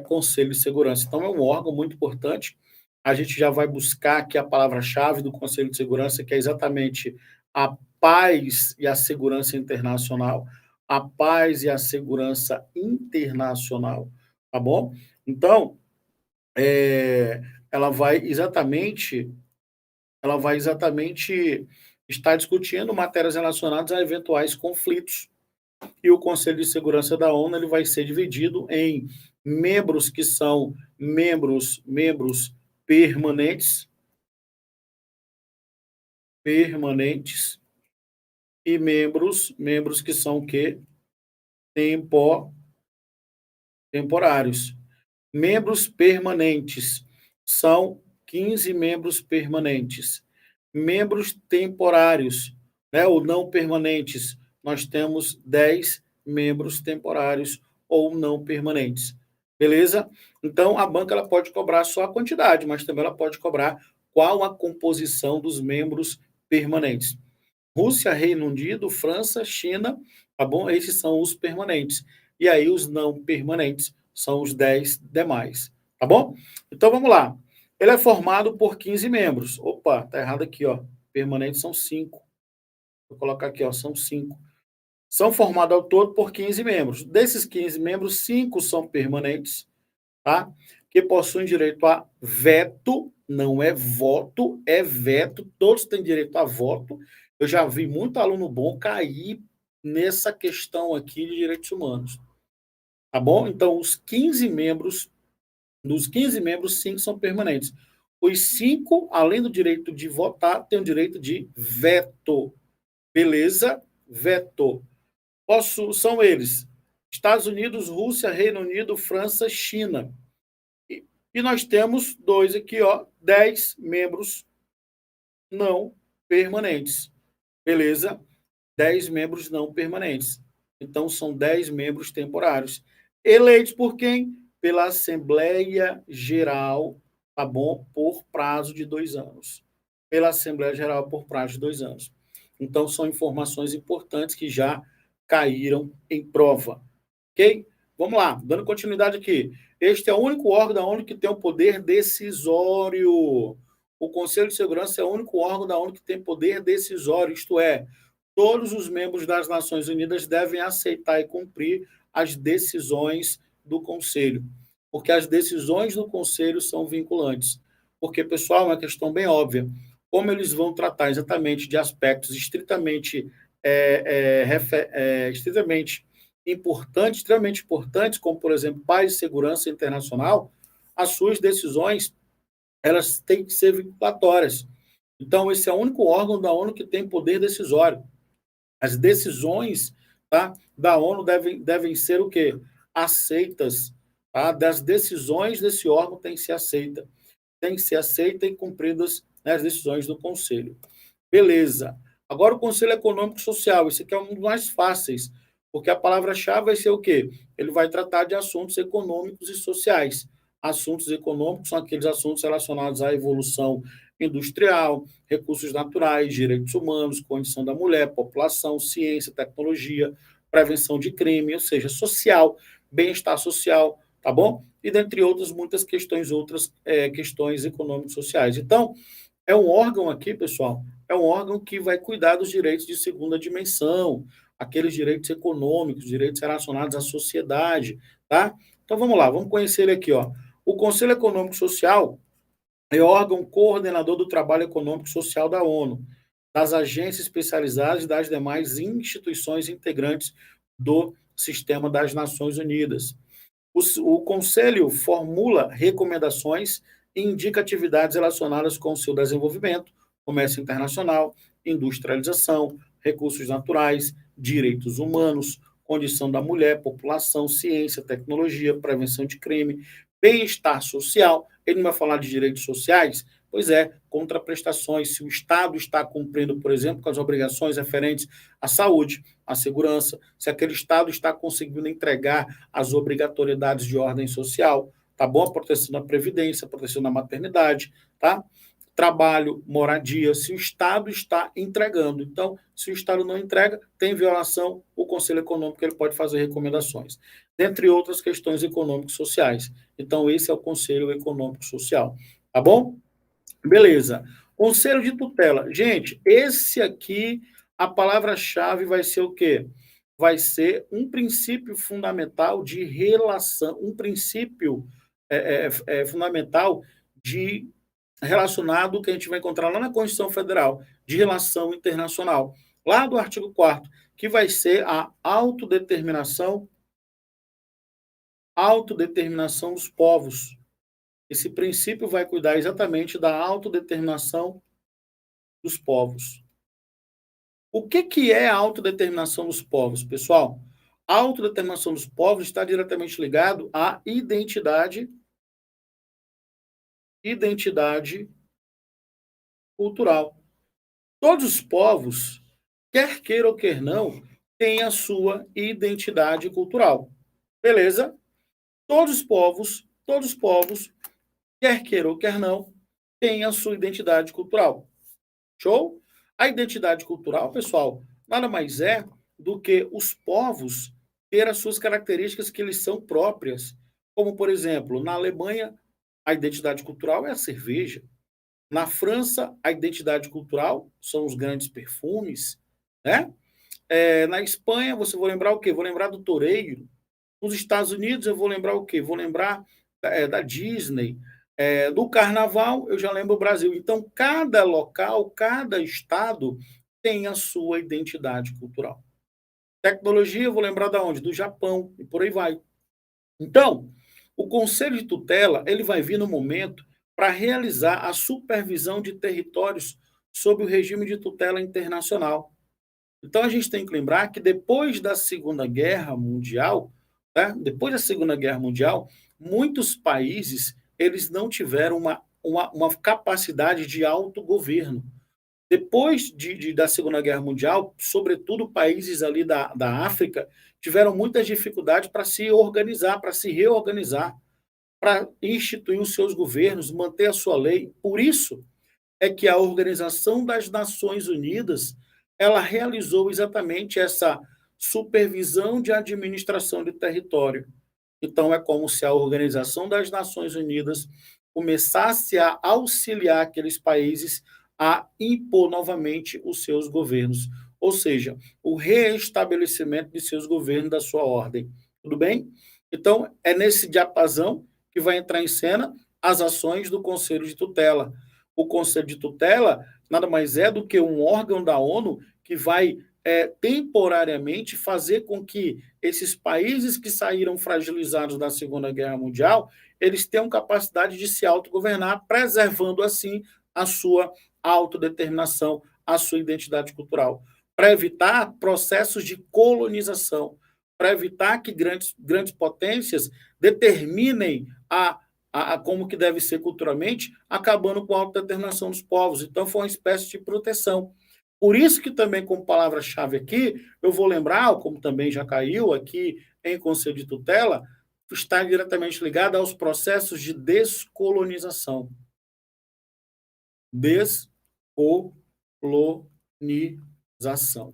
Speaker 1: Conselho de Segurança. Então, é um órgão muito importante. A gente já vai buscar aqui a palavra-chave do Conselho de Segurança, que é exatamente a paz e a segurança internacional. A paz e a segurança internacional, tá bom? Então, é, ela vai exatamente ela vai exatamente estar discutindo matérias relacionadas a eventuais conflitos. E o Conselho de Segurança da ONU ele vai ser dividido em membros que são membros permanentes, permanentes e membros que são o quê? Tempo, temporários. Membros permanentes são 15 membros permanentes. Membros temporários, né, ou não permanentes, nós temos 10 membros temporários ou não permanentes. Beleza? Então, a banca ela pode cobrar só a quantidade, mas também ela pode cobrar qual a composição dos membros permanentes. Rússia, Reino Unido, França, China, tá bom? Esses são os permanentes. E aí os não permanentes são os 10 demais, tá bom? Então vamos lá. Ele é formado por 15 membros. Opa, tá errado aqui, ó. Permanentes são 5. Vou colocar aqui, ó, são 5. São formados ao todo por 15 membros. Desses 15 membros, 5 são permanentes, tá? Que possuem direito a veto, não é voto, é veto, todos têm direito a voto. Eu já vi muito aluno bom cair nessa questão aqui de direitos humanos, tá bom? Então, dos 15 membros, 5 são permanentes. Os 5, além do direito de votar, têm o direito de veto. Beleza? Veto. São eles: Estados Unidos, Rússia, Reino Unido, França, China. E nós temos 2 aqui, ó, 10 membros não permanentes. Beleza? 10 membros não permanentes. Então, são 10 membros temporários. Eleitos por quem? Pela Assembleia Geral, tá bom? Por prazo de 2 anos. Pela Assembleia Geral por prazo de 2 anos. Então, são informações importantes que já caíram em prova. Ok? Vamos lá, dando continuidade aqui. Este é o único órgão da ONU que tem o poder decisório. O Conselho de Segurança é o único órgão da ONU que tem poder decisório, isto é, todos os membros das Nações Unidas devem aceitar e cumprir as decisões do Conselho, porque as decisões do Conselho são vinculantes. Porque, pessoal, é uma questão bem óbvia. Como eles vão tratar exatamente de aspectos estritamente importantes, extremamente importantes, como, por exemplo, paz e segurança internacional, as suas decisões elas têm que ser vinculatórias. Então, esse é o único órgão da ONU que tem poder decisório. As decisões, tá, da ONU devem ser o quê? Aceitas. Tá? Das decisões desse órgão tem que ser aceita. Tem que ser aceita e cumpridas, né, as decisões do Conselho. Beleza. Agora o Conselho Econômico e Social. Esse aqui é um dos mais fáceis, porque a palavra-chave vai ser o quê? Ele vai tratar de assuntos econômicos e sociais. Assuntos econômicos são aqueles assuntos relacionados à evolução industrial, recursos naturais, direitos humanos, condição da mulher, população, ciência, tecnologia, prevenção de crime, ou seja, social, bem-estar social, tá bom? E dentre outras, muitas questões, questões econômicas e sociais. Então, é um órgão aqui, pessoal, é um órgão que vai cuidar dos direitos de segunda dimensão, aqueles direitos econômicos, direitos relacionados à sociedade, tá? Então vamos lá, vamos conhecer ele aqui, ó. O Conselho Econômico e Social é órgão coordenador do trabalho econômico e social da ONU, das agências especializadas e das demais instituições integrantes do sistema das Nações Unidas. O Conselho formula recomendações e indica atividades relacionadas com o seu desenvolvimento, comércio internacional, industrialização, recursos naturais, direitos humanos, condição da mulher, população, ciência, tecnologia, prevenção de crime, bem-estar social. Ele não vai falar de direitos sociais? Pois é, contraprestações. Se o Estado está cumprindo, por exemplo, com as obrigações referentes à saúde, à segurança, se aquele Estado está conseguindo entregar as obrigatoriedades de ordem social, tá bom? A proteção da previdência, a proteção da maternidade, tá? trabalho, moradia, se o Estado está entregando. Então, se o Estado não entrega, tem violação, o Conselho Econômico ele pode fazer recomendações, dentre outras questões econômicos sociais. Então, esse é o Conselho Econômico Social. Tá bom? Beleza. Conselho de tutela. Gente, esse aqui, a palavra-chave vai ser o quê? Vai ser um princípio fundamental de relação, um princípio fundamental de relacionado que a gente vai encontrar lá na Constituição Federal, de relação internacional, lá do artigo 4º, que vai ser a autodeterminação dos povos. Esse princípio vai cuidar exatamente da autodeterminação dos povos. O que é a autodeterminação dos povos, pessoal? A autodeterminação dos povos está diretamente ligado à identidade cultural. Todos os povos, quer queira ou quer não, têm a sua identidade cultural. Beleza? Todos os povos, quer queira ou quer não, têm a sua identidade cultural. Show? A identidade cultural, pessoal, nada mais é do que os povos ter as suas características que lhes são próprias. Como, por exemplo, na Alemanha, a identidade cultural é a cerveja. Na França, a identidade cultural são os grandes perfumes, né? Na Espanha, você vou lembrar o quê? Vou lembrar do toureiro. Nos Estados Unidos, eu vou lembrar o quê? Vou lembrar da Disney. Do carnaval, eu já lembro o Brasil. Então, cada local, cada estado tem a sua identidade cultural. Tecnologia, eu vou lembrar da onde? Do Japão, e por aí vai. Então, o Conselho de Tutela ele vai vir no momento para realizar a supervisão de territórios sob o regime de tutela internacional. Então, a gente tem que lembrar que depois da Segunda Guerra Mundial, né, depois da Segunda Guerra Mundial, muitos países eles não tiveram uma capacidade de autogoverno. Depois da Segunda Guerra Mundial, sobretudo países ali da África, tiveram muitas dificuldades para se organizar, para se reorganizar, para instituir os seus governos, manter a sua lei. Por isso é que a Organização das Nações Unidas ela realizou exatamente essa supervisão de administração de território. Então, é como se a Organização das Nações Unidas começasse a auxiliar aqueles países a impor novamente os seus governos, ou seja, o reestabelecimento de seus governos, da sua ordem. Tudo bem? Então, é nesse diapasão que vai entrar em cena as ações do Conselho de Tutela. O Conselho de Tutela nada mais é do que um órgão da ONU que vai temporariamente fazer com que esses países que saíram fragilizados da Segunda Guerra Mundial, eles tenham capacidade de se autogovernar, preservando assim a sua autodeterminação, a sua identidade cultural, para evitar processos de colonização, para evitar que grandes potências determinem como que deve ser culturalmente, acabando com a autodeterminação dos povos. Então, foi uma espécie de proteção. Por isso que também, como palavra-chave aqui, eu vou lembrar, como também já caiu aqui em Conselho de Tutela, está diretamente ligado aos processos de descolonização. Descolonização.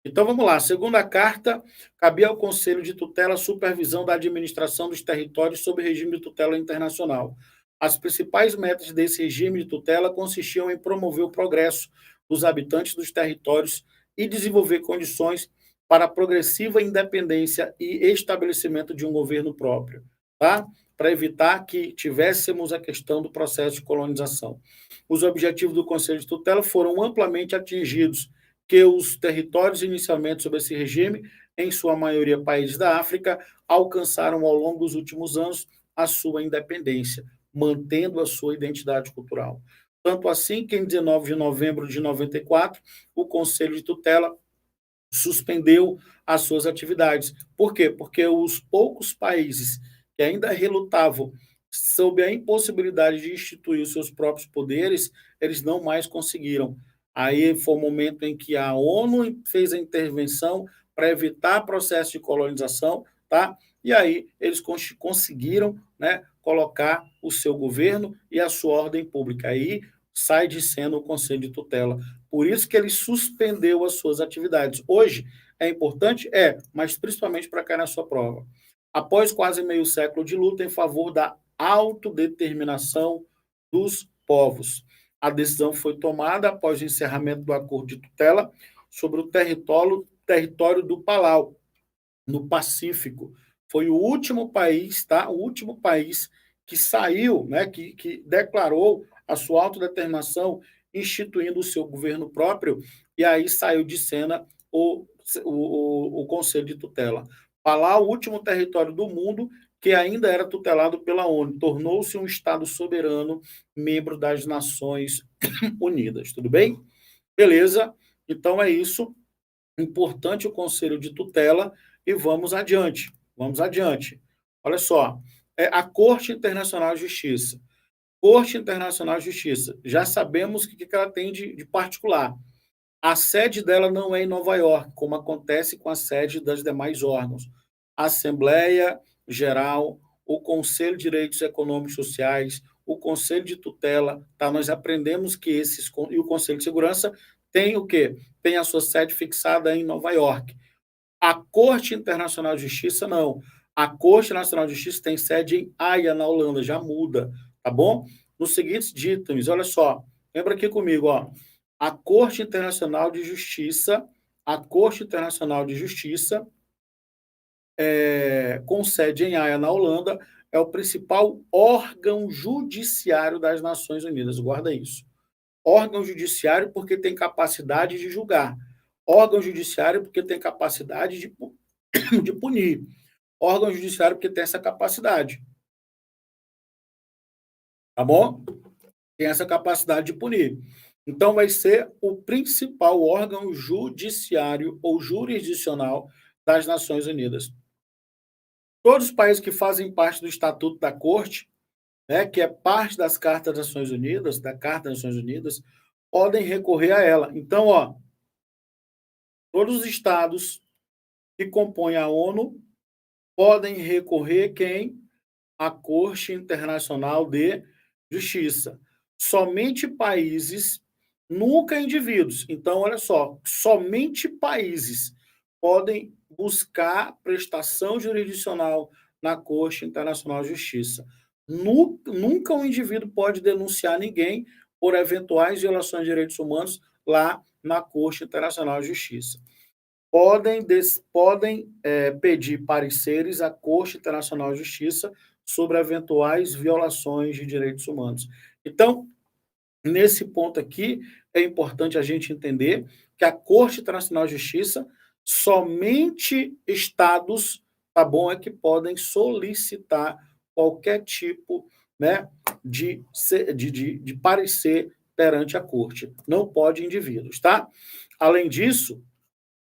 Speaker 1: Então, vamos lá. Segundo a carta, cabia ao Conselho de Tutela a supervisão da administração dos territórios sob regime de tutela internacional. As principais metas desse regime de tutela consistiam em promover o progresso dos habitantes dos territórios e desenvolver condições para a progressiva independência e estabelecimento de um governo próprio, tá? Para evitar que tivéssemos a questão do processo de colonização. Os objetivos do Conselho de Tutela foram amplamente atingidos, que os territórios inicialmente sob esse regime, em sua maioria países da África, alcançaram ao longo dos últimos anos a sua independência, mantendo a sua identidade cultural. Tanto assim que em 19 de novembro de 94, o Conselho de Tutela suspendeu as suas atividades. Por quê? Porque os poucos países que ainda relutavam sob a impossibilidade de instituir os seus próprios poderes, eles não mais conseguiram. Aí foi o momento em que a ONU fez a intervenção para evitar processo de colonização, tá? E aí eles conseguiram, né, colocar o seu governo e a sua ordem pública. Aí sai de cena o Conselho de Tutela. Por isso que ele suspendeu as suas atividades. Hoje é importante? É, mas principalmente para cair na sua prova. Após quase meio século de luta em favor da autodeterminação dos povos. A decisão foi tomada após o encerramento do acordo de tutela sobre o território do Palau, no Pacífico. Foi o último país, tá? O último país que saiu, né, que declarou a sua autodeterminação, instituindo o seu governo próprio, e aí saiu de cena o Conselho de Tutela. Palau, o último território do mundo que ainda era tutelado pela ONU, tornou-se um Estado soberano, membro das Nações Unidas. Tudo bem? Beleza? Então é isso. Importante o Conselho de Tutela e vamos adiante. Vamos adiante. Olha só, a Corte Internacional de Justiça. Corte Internacional de Justiça. Já sabemos o que ela tem de particular. A sede dela não é em Nova York, como acontece com a sede das demais órgãos. A Assembleia Geral, o Conselho de Direitos Econômicos e Sociais, o Conselho de Tutela, tá? Nós aprendemos que esses e o Conselho de Segurança tem o quê? Tem a sua sede fixada em Nova York. A Corte Internacional de Justiça não. A Corte Nacional de Justiça tem sede em Haia, na Holanda, já muda, tá bom? Nos seguintes itens, olha só, lembra aqui comigo, ó. A Corte Internacional de Justiça, a Corte Internacional de Justiça, com sede em Haia, na Holanda, é o principal órgão judiciário das Nações Unidas. Guarda isso. Órgão judiciário porque tem capacidade de julgar. Órgão judiciário porque tem capacidade de punir. Órgão judiciário porque tem essa capacidade. Tá bom? Tem essa capacidade de punir. Então, vai ser o principal órgão judiciário ou jurisdicional das Nações Unidas. Todos os países que fazem parte do Estatuto da Corte, né, que é parte das Cartas das Nações Unidas, da Carta das Nações Unidas, podem recorrer a ela. Então, ó, todos os estados que compõem a ONU podem recorrer quem? A Corte Internacional de Justiça. Somente países, nunca indivíduos. Então, olha só, somente países podem buscar prestação jurisdicional na Corte Internacional de Justiça. Nunca um indivíduo pode denunciar ninguém por eventuais violações de direitos humanos lá na Corte Internacional de Justiça. Podem pedir pareceres à Corte Internacional de Justiça sobre eventuais violações de direitos humanos. Então, nesse ponto aqui, é importante a gente entender que a Corte Internacional de Justiça, somente estados, tá bom, é que podem solicitar qualquer tipo, né, de parecer perante a Corte. Não pode indivíduos, tá? Além disso,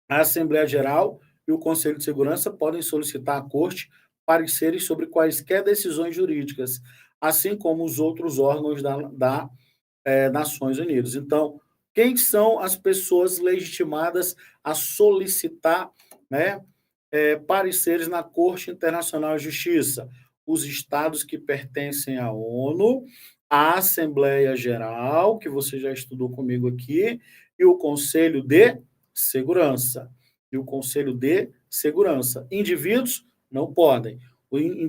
Speaker 1: a Assembleia Geral e o Conselho de Segurança podem solicitar à Corte pareceres sobre quaisquer decisões jurídicas, assim como os outros órgãos da Nações Unidas. Então, quem são as pessoas legitimadas a solicitar, né, pareceres na Corte Internacional de Justiça? Os estados que pertencem à ONU, a Assembleia Geral, que você já estudou comigo aqui, e o Conselho de Segurança. E o Conselho de Segurança. Indivíduos não podem.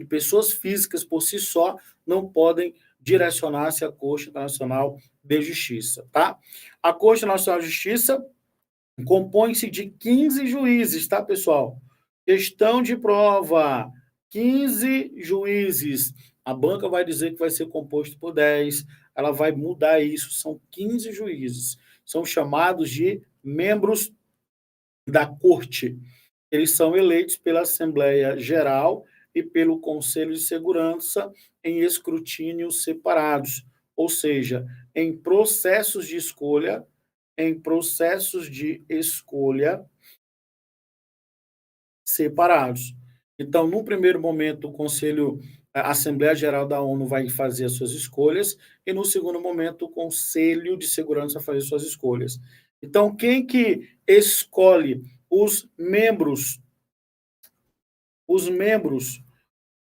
Speaker 1: Pessoas físicas por si só não podem direcionar-se à Corte Internacional de Justiça, tá? A Corte Nacional de Justiça compõe-se de 15 juízes, tá, pessoal? Questão de prova, 15 juízes. A banca vai dizer que vai ser composto por 10, ela vai mudar isso, são 15 juízes. São chamados de membros da Corte. Eles são eleitos pela Assembleia Geral e pelo Conselho de Segurança em escrutínios separados, ou seja, em processos de escolha, separados. Então, no primeiro momento, a Assembleia Geral da ONU vai fazer as suas escolhas e no segundo momento o Conselho de Segurança vai fazer suas escolhas. Então, quem que escolhe os membros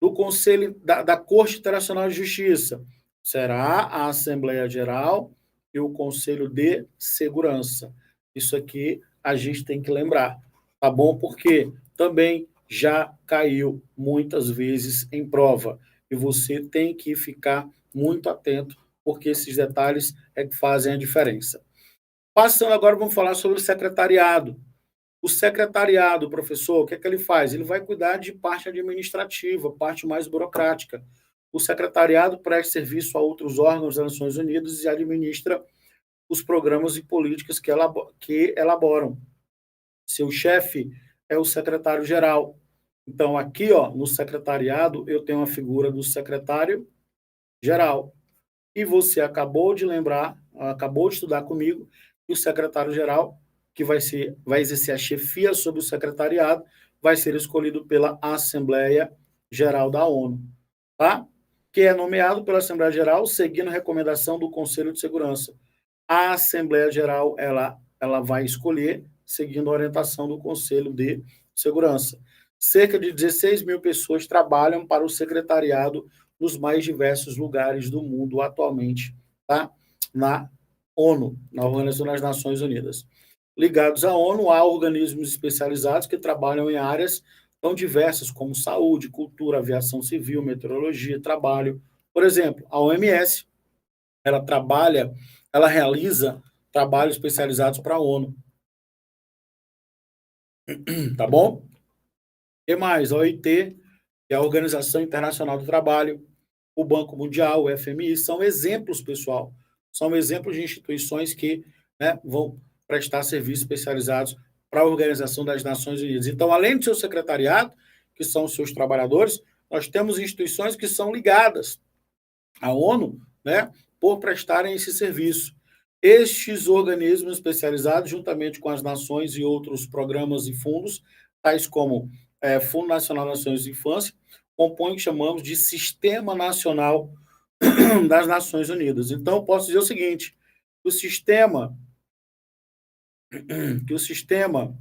Speaker 1: do Conselho da Corte Internacional de Justiça? Será a Assembleia Geral e o Conselho de Segurança. Isso aqui a gente tem que lembrar, tá bom? Porque também já caiu muitas vezes em prova e você tem que ficar muito atento, porque esses detalhes é que fazem a diferença. Passando agora, vamos falar sobre o secretariado. O secretariado, professor, o que é que ele faz? Ele vai cuidar de parte administrativa, parte mais burocrática. O secretariado presta serviço a outros órgãos das Nações Unidas e administra os programas e políticas que elaboram. Seu chefe é o secretário-geral. Então, aqui, ó, no secretariado, eu tenho a figura do secretário-geral. E você acabou de lembrar, acabou de estudar comigo, que o secretário-geral, que vai exercer a chefia sobre o secretariado, vai ser escolhido pela Assembleia Geral da ONU, tá? Que é nomeado pela Assembleia Geral, seguindo recomendação do Conselho de Segurança. A Assembleia Geral, ela vai escolher, seguindo a orientação do Conselho de Segurança. Cerca de 16 mil pessoas trabalham para o secretariado nos mais diversos lugares do mundo atualmente, tá? Na ONU, na Organização das Nações Unidas. Ligados à ONU, há organismos especializados que trabalham em áreas tão diversas como saúde, cultura, aviação civil, meteorologia, trabalho. Por exemplo, a OMS, ela realiza trabalhos especializados para a ONU, tá bom? E mais, a OIT, que é a Organização Internacional do Trabalho, o Banco Mundial, o FMI, são exemplos, pessoal, são exemplos de instituições que, né, vão prestar serviços especializados para a Organização das Nações Unidas. Então, além do seu secretariado, que são os seus trabalhadores, nós temos instituições que são ligadas à ONU, né, por prestarem esse serviço. Estes organismos especializados, juntamente com as nações e outros programas e fundos, tais como Fundo Nacional das Nações de Infância, compõem o que chamamos de Sistema Nacional das Nações Unidas. Então, posso dizer o seguinte, que o sistema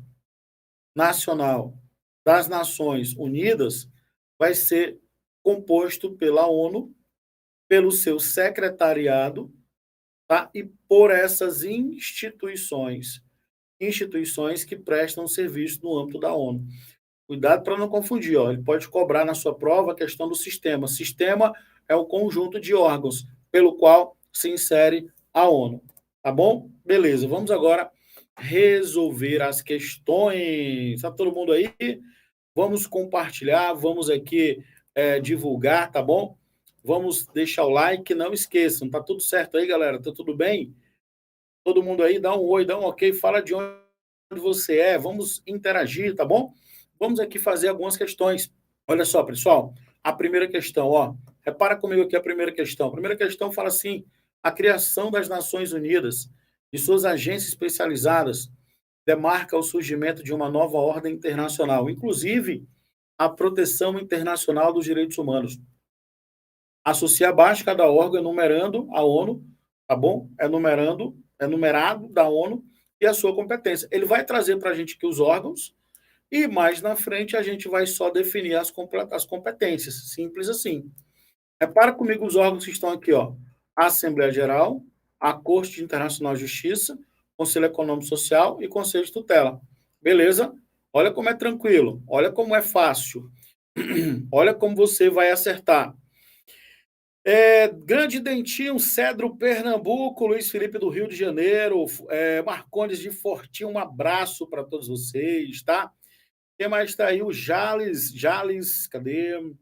Speaker 1: nacional das Nações Unidas vai ser composto pela ONU, pelo seu secretariado, tá? E por essas instituições que prestam serviço no âmbito da ONU. Cuidado para não confundir, ó. Ele pode cobrar na sua prova a questão do sistema. Sistema é o conjunto de órgãos pelo qual se insere a ONU. Tá bom? Beleza, vamos agora resolver as questões. Está todo mundo aí? Vamos compartilhar, vamos aqui divulgar, tá bom? Vamos deixar o like, não esqueçam. Tá tudo certo aí, galera? Tá tudo bem? Todo mundo aí, dá um oi, dá um ok, fala de onde você é, vamos interagir, tá bom? Vamos aqui fazer algumas questões. Olha só, pessoal, a primeira questão, ó, repara comigo aqui a primeira questão. A primeira questão fala assim: a criação das Nações Unidas e suas agências especializadas demarca o surgimento de uma nova ordem internacional, inclusive a proteção internacional dos direitos humanos. Associa abaixo cada órgão enumerando a ONU, tá bom? Enumerado da ONU e a sua competência. Ele vai trazer para a gente aqui os órgãos e mais na frente a gente vai só definir as competências. Simples assim. Repara comigo os órgãos que estão aqui, ó. A Assembleia Geral, a Corte Internacional de Justiça, Conselho Econômico e Social e Conselho de Tutela. Beleza? Olha como é tranquilo, olha como é fácil. Olha como você vai acertar. Grande Dentinho, Cedro, Pernambuco, Luiz Felipe do Rio de Janeiro, Marcondes de Fortinho, um abraço para todos vocês, tá? Quem mais está aí? O Jales, cadê?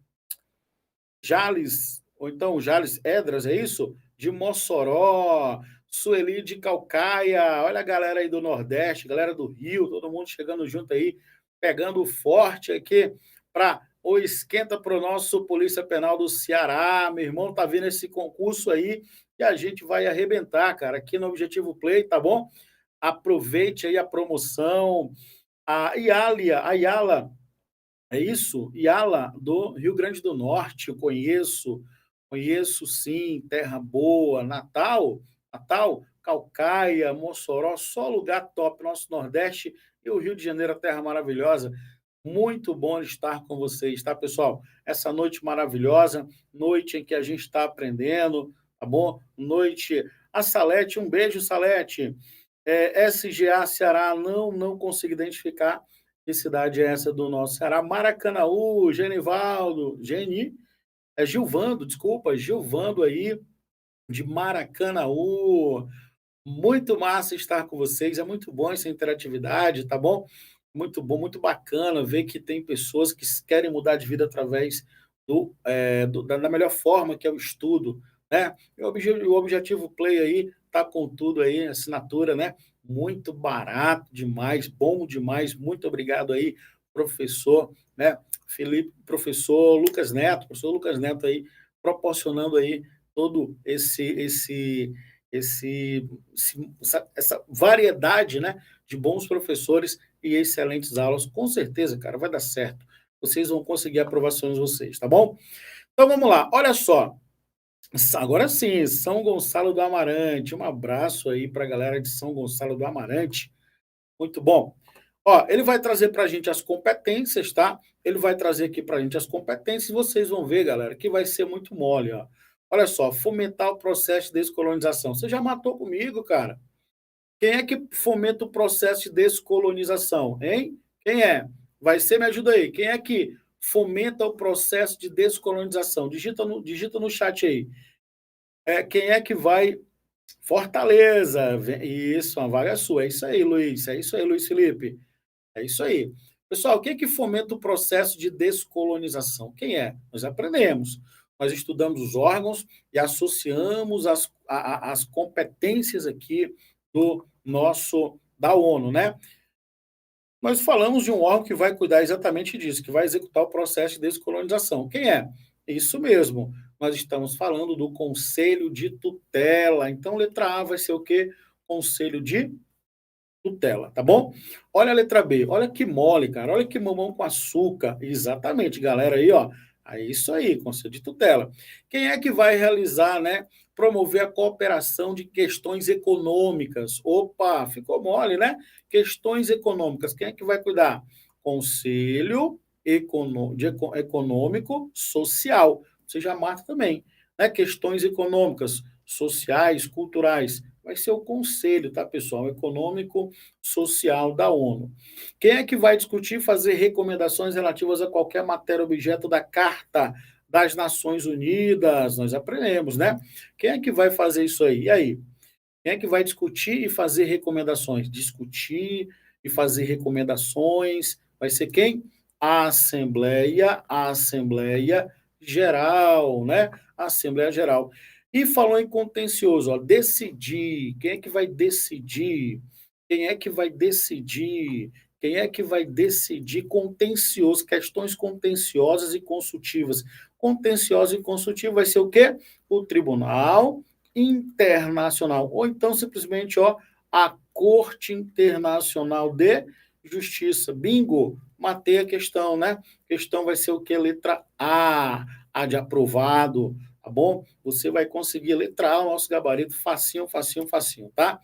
Speaker 1: Jales, ou então Jales Edras, é isso? De Mossoró, Sueli de Calcaia, olha a galera aí do Nordeste, galera do Rio, todo mundo chegando junto aí, pegando forte aqui para o esquenta para o nosso Polícia Penal do Ceará. Meu irmão, tá vendo esse concurso aí e a gente vai arrebentar, cara, aqui no Objetivo Play, tá bom? Aproveite aí a promoção. A Ayala, é isso? Iala, do Rio Grande do Norte, eu conheço sim, Terra Boa, Natal, Calcaia, Mossoró, só lugar top, nosso Nordeste e o Rio de Janeiro, a terra maravilhosa. Muito bom estar com vocês, tá, pessoal? Essa noite maravilhosa, noite em que a gente está aprendendo, tá bom? Noite A Salete, um beijo, Salete. SGA Ceará, não consigo identificar que cidade é essa do nosso Ceará. Maracanaú, Genivaldo, Gilvando, desculpa, Gilvando aí, de Maracanaú. Muito massa estar com vocês, é muito bom essa interatividade, tá bom? Muito bom, muito bacana ver que tem pessoas que querem mudar de vida através da melhor forma, que é o estudo, né? O Objetivo Play aí tá com tudo aí, assinatura, né? Muito barato demais, bom demais. Muito obrigado aí, professor, né? Felipe, professor Lucas Neto aí, proporcionando aí todo esse, essa variedade, né, de bons professores e excelentes aulas. Com certeza, cara, vai dar certo. Vocês vão conseguir aprovações vocês, tá bom? Então vamos lá, olha só. Agora sim, São Gonçalo do Amarante. Um abraço aí para a galera de São Gonçalo do Amarante. Muito bom. Ó, ele vai trazer para a gente as competências, tá? Ele vai trazer aqui para a gente as competências e vocês vão ver, galera, que vai ser muito mole, ó. Olha só, fomentar o processo de descolonização. Você já matou comigo, cara. Quem é que fomenta o processo de descolonização, hein? Quem é? Vai ser, me ajuda aí. Quem é que fomenta o processo de descolonização? Digita no chat aí. Quem é que vai... Fortaleza. Isso, uma vaga sua. É isso aí, Luiz. É isso aí, Luiz Felipe. É isso aí. Pessoal, o que é que fomenta o processo de descolonização? Quem é? Nós aprendemos. Nós estudamos os órgãos e associamos as competências aqui da ONU, né? Nós falamos de um órgão que vai cuidar exatamente disso, que vai executar o processo de descolonização. Quem é? Isso mesmo. Nós estamos falando do Conselho de Tutela. Então, letra A vai ser o quê? Conselho de Tutela, tá bom? Olha a letra B, olha que mole, cara, olha que mamão com açúcar. Exatamente, galera aí, ó. É isso aí, Conselho de Tutela. Quem é que vai realizar, né? Promover a cooperação de questões econômicas. Opa, ficou mole, né? Questões econômicas. Quem é que vai cuidar? Conselho Econômico Social. Você já mata também, né? Questões econômicas, sociais, culturais. Vai ser o conselho, tá, pessoal? Econômico Social da ONU. Quem é que vai discutir e fazer recomendações relativas a qualquer matéria objeto da Carta das Nações Unidas? Nós aprendemos, né? Quem é que vai fazer isso aí? E aí? Quem é que vai discutir e fazer recomendações? Discutir e fazer recomendações. Vai ser quem? A Assembleia Geral, né? A Assembleia Geral. E falou em contencioso, ó, decidir. Quem é que vai decidir? Quem é que vai decidir? Quem é que vai decidir contencioso, questões contenciosas e consultivas? Contencioso e consultivo vai ser o quê? O Tribunal Internacional, ou então simplesmente, ó, a Corte Internacional de Justiça. Bingo, matei a questão, né? A questão vai ser o que? Letra A de aprovado, tá bom? Você vai conseguir letra A, o nosso gabarito, facinho, facinho, facinho, tá?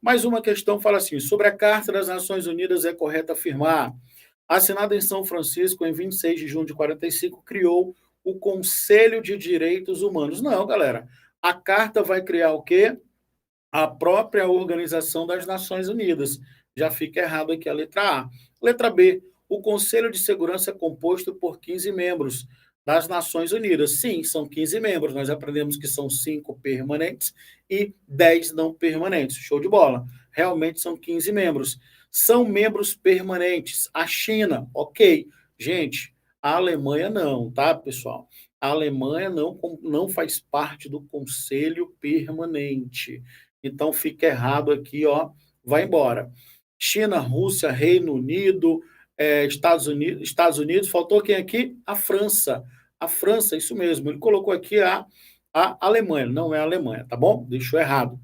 Speaker 1: Mais uma questão fala assim, sobre a Carta das Nações Unidas é correto afirmar, assinada em São Francisco em 26 de junho de 45, criou o Conselho de Direitos Humanos. Não, galera, a carta vai criar o quê? A própria Organização das Nações Unidas. Já fica errado aqui a letra A. Letra B, o Conselho de Segurança é composto por 15 membros das Nações Unidas. Sim, são 15 membros. Nós aprendemos que são 5 permanentes e 10 não permanentes. Show de bola. Realmente são 15 membros. São membros permanentes. A China, ok. Gente, a Alemanha não, tá, pessoal? A Alemanha não faz parte do Conselho Permanente. Então fica errado aqui, ó, vai embora. China, Rússia, Reino Unido, Estados Unidos, faltou quem aqui? A França. A França, isso mesmo, ele colocou aqui a Alemanha, não é a Alemanha, tá bom? Deixou errado.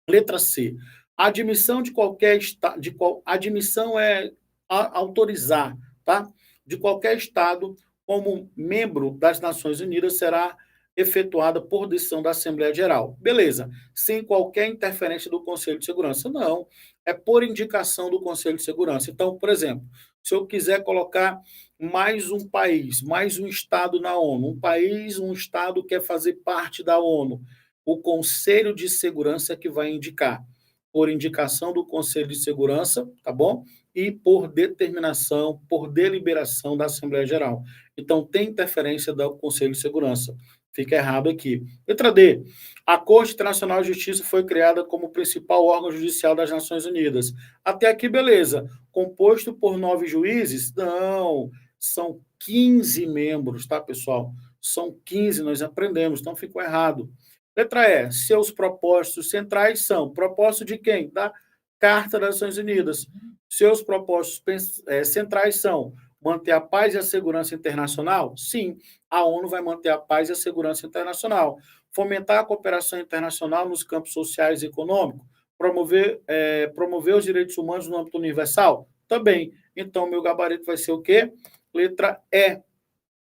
Speaker 1: Letra C. A admissão de qualquer estado, admissão é autorizar, tá? De qualquer estado como membro das Nações Unidas será efetuada por decisão da Assembleia Geral. Beleza. Sem qualquer interferência do Conselho de Segurança. Não. É por indicação do Conselho de Segurança. Então, por exemplo, se eu quiser colocar mais um país, mais um estado na ONU, um país, um estado quer fazer parte da ONU, o Conselho de Segurança é que vai indicar, por indicação do Conselho de Segurança, tá bom? E por determinação, por deliberação da Assembleia Geral. Então, tem interferência do Conselho de Segurança. Fica errado aqui. Letra D. A Corte Internacional de Justiça foi criada como principal órgão judicial das Nações Unidas. Até aqui, beleza. Composto por 9 juízes? Não, são 15 membros, tá, pessoal? São 15, nós aprendemos, então ficou errado. Letra E. Seus propósitos centrais são propósito de quem? Da Carta das Nações Unidas. Seus propósitos centrais são manter a paz e a segurança internacional? Sim, a ONU vai manter a paz e a segurança internacional. Fomentar a cooperação internacional nos campos sociais e econômicos? Promover os direitos humanos no âmbito universal? Também. Então, meu gabarito vai ser o quê? Letra E.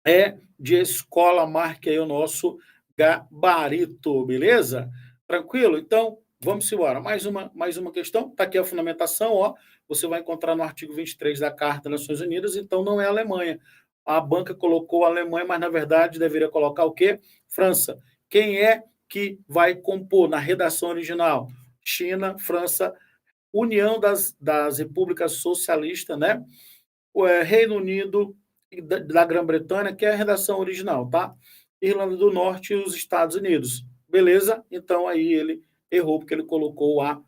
Speaker 1: É de escola, marque aí o nosso gabarito, beleza? Tranquilo? Então, vamos embora. Mais uma questão. Está aqui a fundamentação, ó. Você vai encontrar no artigo 23 da Carta das Nações Unidas, então não é a Alemanha. A banca colocou a Alemanha, mas na verdade deveria colocar o quê? França. Quem é que vai compor na redação original? China, França, União das Repúblicas Socialistas, né? Reino Unido da Grã-Bretanha, que é a redação original, tá? Irlanda do Norte e os Estados Unidos. Beleza? Então aí ele errou, porque ele colocou a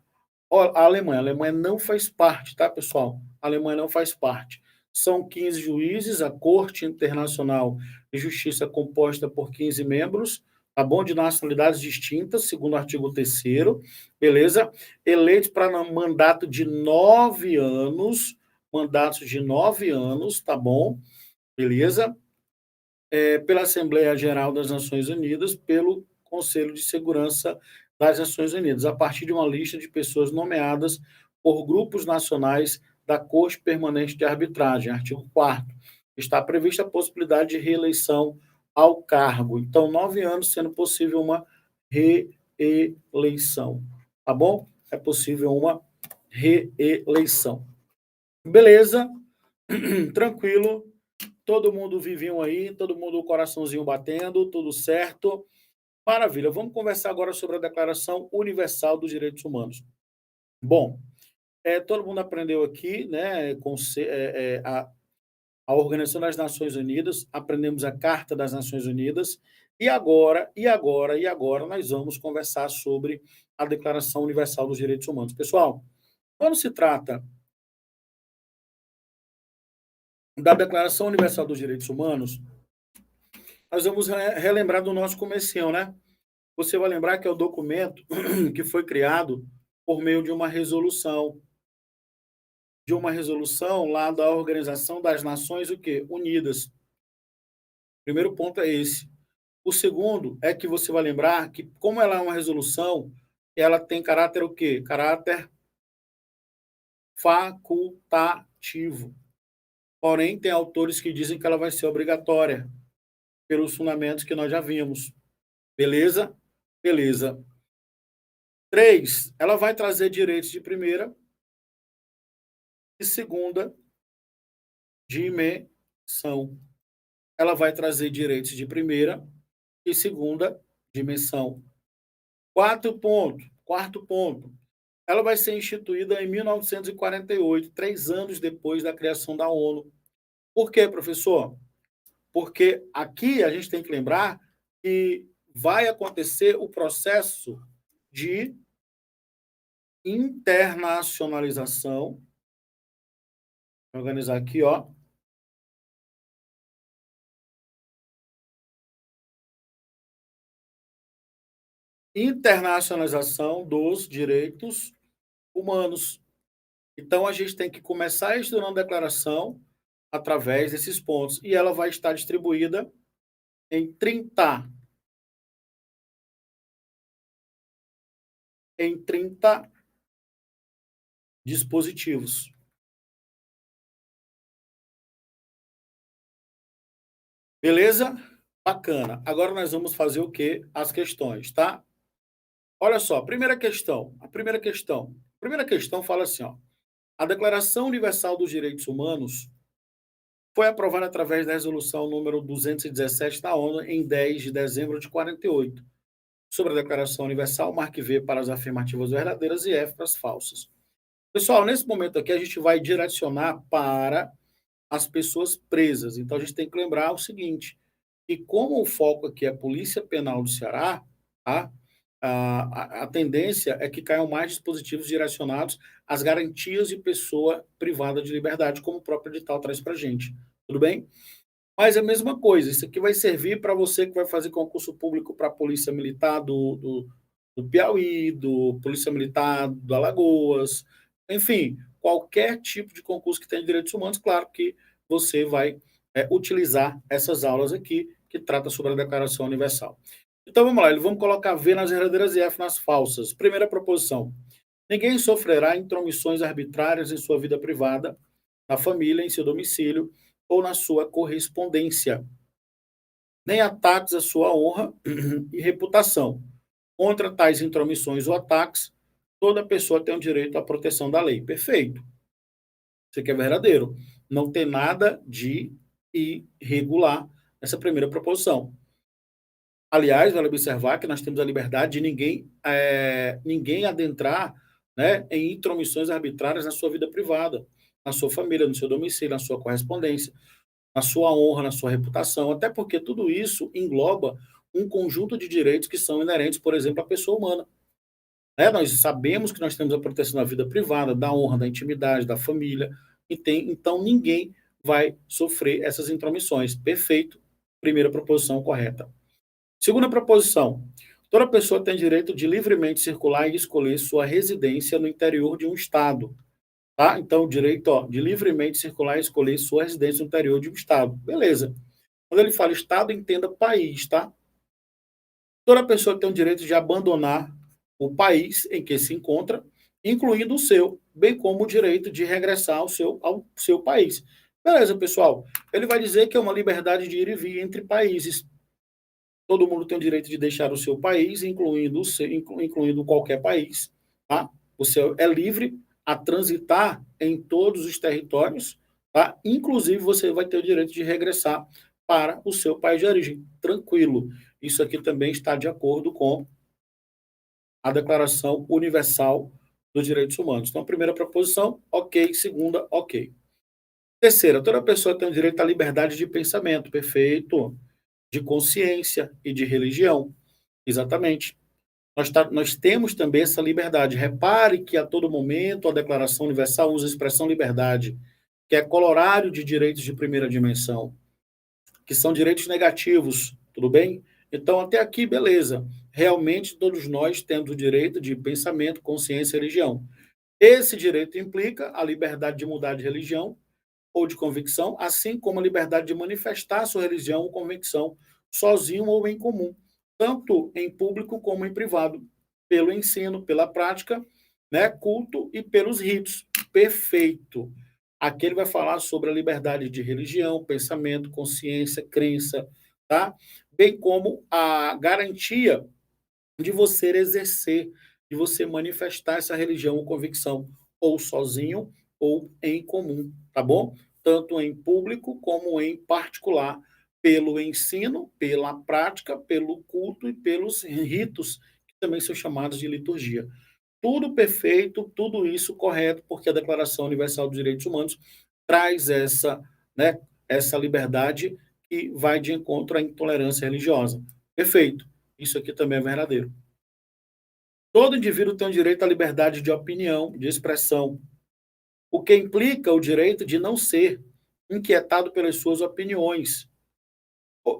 Speaker 1: Alemanha. A Alemanha não faz parte, tá, pessoal? A Alemanha não faz parte. São 15 juízes, a Corte Internacional de Justiça é composta por 15 membros, tá bom? De nacionalidades distintas, segundo o artigo 3º, beleza? Eleitos para mandato de 9 anos, mandatos de 9 anos, tá bom? Beleza? Pela Assembleia Geral das Nações Unidas, pelo Conselho de Segurança das Nações Unidas, a partir de uma lista de pessoas nomeadas por grupos nacionais da Corte Permanente de Arbitragem, artigo 4º. Está prevista a possibilidade de reeleição ao cargo. Então, 9 anos sendo possível uma reeleição, tá bom? É possível uma reeleição. Beleza? Tranquilo? Todo mundo vivinho aí, todo mundo o coraçãozinho batendo, tudo certo. Maravilha. Vamos conversar agora sobre a Declaração Universal dos Direitos Humanos. Bom, todo mundo aprendeu aqui, né, a Organização das Nações Unidas, aprendemos a Carta das Nações Unidas, e agora nós vamos conversar sobre a Declaração Universal dos Direitos Humanos. Pessoal, quando se trata da Declaração Universal dos Direitos Humanos, nós vamos relembrar do nosso comecinho, né? Você vai lembrar que é o documento que foi criado por meio de uma resolução lá da Organização das Nações o quê? Unidas. Primeiro ponto é esse. O segundo é que você vai lembrar que, como ela é uma resolução, ela tem caráter o quê? Caráter facultativo. Porém, tem autores que dizem que ela vai ser obrigatória, pelos fundamentos que nós já vimos. Beleza? Beleza. 3, ela vai trazer direitos de primeira e segunda dimensão. Ela vai trazer direitos de primeira e segunda dimensão. Quarto ponto. Ela vai ser instituída em 1948, 3 anos depois da criação da ONU. Por quê, professor? Porque aqui a gente tem que lembrar que vai acontecer o processo de internacionalização. Vou organizar aqui, ó. Internacionalização dos direitos humanos. Então, a gente tem que começar estudando a declaração através desses pontos. E ela vai estar distribuída em 30 dispositivos. Beleza? Bacana. Agora nós vamos fazer o quê? As questões, tá? Olha só, primeira questão. A primeira questão fala assim, ó. A Declaração Universal dos Direitos Humanos foi aprovada através da resolução número 217 da ONU em 10 de dezembro de 48. Sobre a Declaração Universal, marque V para as afirmativas verdadeiras e F para as falsas. Pessoal, nesse momento aqui a gente vai direcionar para as pessoas presas. Então a gente tem que lembrar o seguinte, que como o foco aqui é a Polícia Penal do Ceará, tá? A tendência é que caiam mais dispositivos direcionados às garantias de pessoa privada de liberdade, como o próprio edital traz para a gente. Tudo bem? Mas é a mesma coisa, isso aqui vai servir para você que vai fazer concurso público para a Polícia Militar do Piauí, do Polícia Militar do Alagoas, enfim, qualquer tipo de concurso que tenha direitos humanos, claro que você vai utilizar essas aulas aqui, que trata sobre a Declaração Universal. Então vamos lá, vamos colocar V nas verdadeiras e F nas falsas. Primeira proposição: ninguém sofrerá intromissões arbitrárias em sua vida privada, na família, em seu domicílio ou na sua correspondência, nem ataques à sua honra e reputação. Contra tais intromissões ou ataques, toda pessoa tem o direito à proteção da lei. Perfeito. Isso aqui é verdadeiro. Não tem nada de irregular nessa primeira proposição. Aliás, vale observar que nós temos a liberdade de ninguém adentrar, né, em intromissões arbitrárias na sua vida privada, na sua família, no seu domicílio, na sua correspondência, na sua honra, na sua reputação, até porque tudo isso engloba um conjunto de direitos que são inerentes, por exemplo, à pessoa humana. Né? Nós sabemos que nós temos a proteção da vida privada, da honra, da intimidade, da família, então ninguém vai sofrer essas intromissões. Perfeito. Primeira proposição correta. Segunda proposição: toda pessoa tem direito de livremente circular e escolher sua residência no interior de um estado. Tá? Então, o direito de livremente circular e escolher sua residência no interior de um estado. Beleza. Quando ele fala estado, entenda país, tá? Toda pessoa tem o direito de abandonar o país em que se encontra, incluindo o seu, bem como o direito de regressar ao seu país. Beleza, pessoal. Ele vai dizer que é uma liberdade de ir e vir entre países. Todo mundo tem o direito de deixar o seu país, incluindo qualquer país, tá? Você é livre a transitar em todos os territórios, tá? Inclusive, você vai ter o direito de regressar para o seu país de origem. Tranquilo. Isso aqui também está de acordo com a Declaração Universal dos Direitos Humanos. Então, primeira proposição, ok. Segunda, ok. Terceira, toda pessoa tem o direito à liberdade de pensamento, perfeito, de consciência e de religião. Exatamente. Nós temos também essa liberdade. Repare que a todo momento a Declaração Universal usa a expressão liberdade, que é colorário de direitos de primeira dimensão, que são direitos negativos, tudo bem? Então, até aqui, beleza. Realmente, todos nós temos o direito de pensamento, consciência e religião. Esse direito implica a liberdade de mudar de religião ou de convicção, assim como a liberdade de manifestar sua religião ou convicção sozinho ou em comum, tanto em público como em privado, pelo ensino, pela prática, né, culto e pelos ritos. Perfeito. Aqui ele vai falar sobre a liberdade de religião, pensamento, consciência, crença, tá? Bem como a garantia de você exercer, de você manifestar essa religião ou convicção, ou sozinho ou em comum, tá bom? Tanto em público como em particular, pelo ensino, pela prática, pelo culto e pelos ritos, que também são chamados de liturgia. Tudo perfeito, tudo isso correto, porque a Declaração Universal dos Direitos Humanos traz né, essa liberdade que vai de encontro à intolerância religiosa. Perfeito. Isso aqui também é verdadeiro. Todo indivíduo tem o direito à liberdade de opinião, de expressão, o que implica o direito de não ser inquietado pelas suas opiniões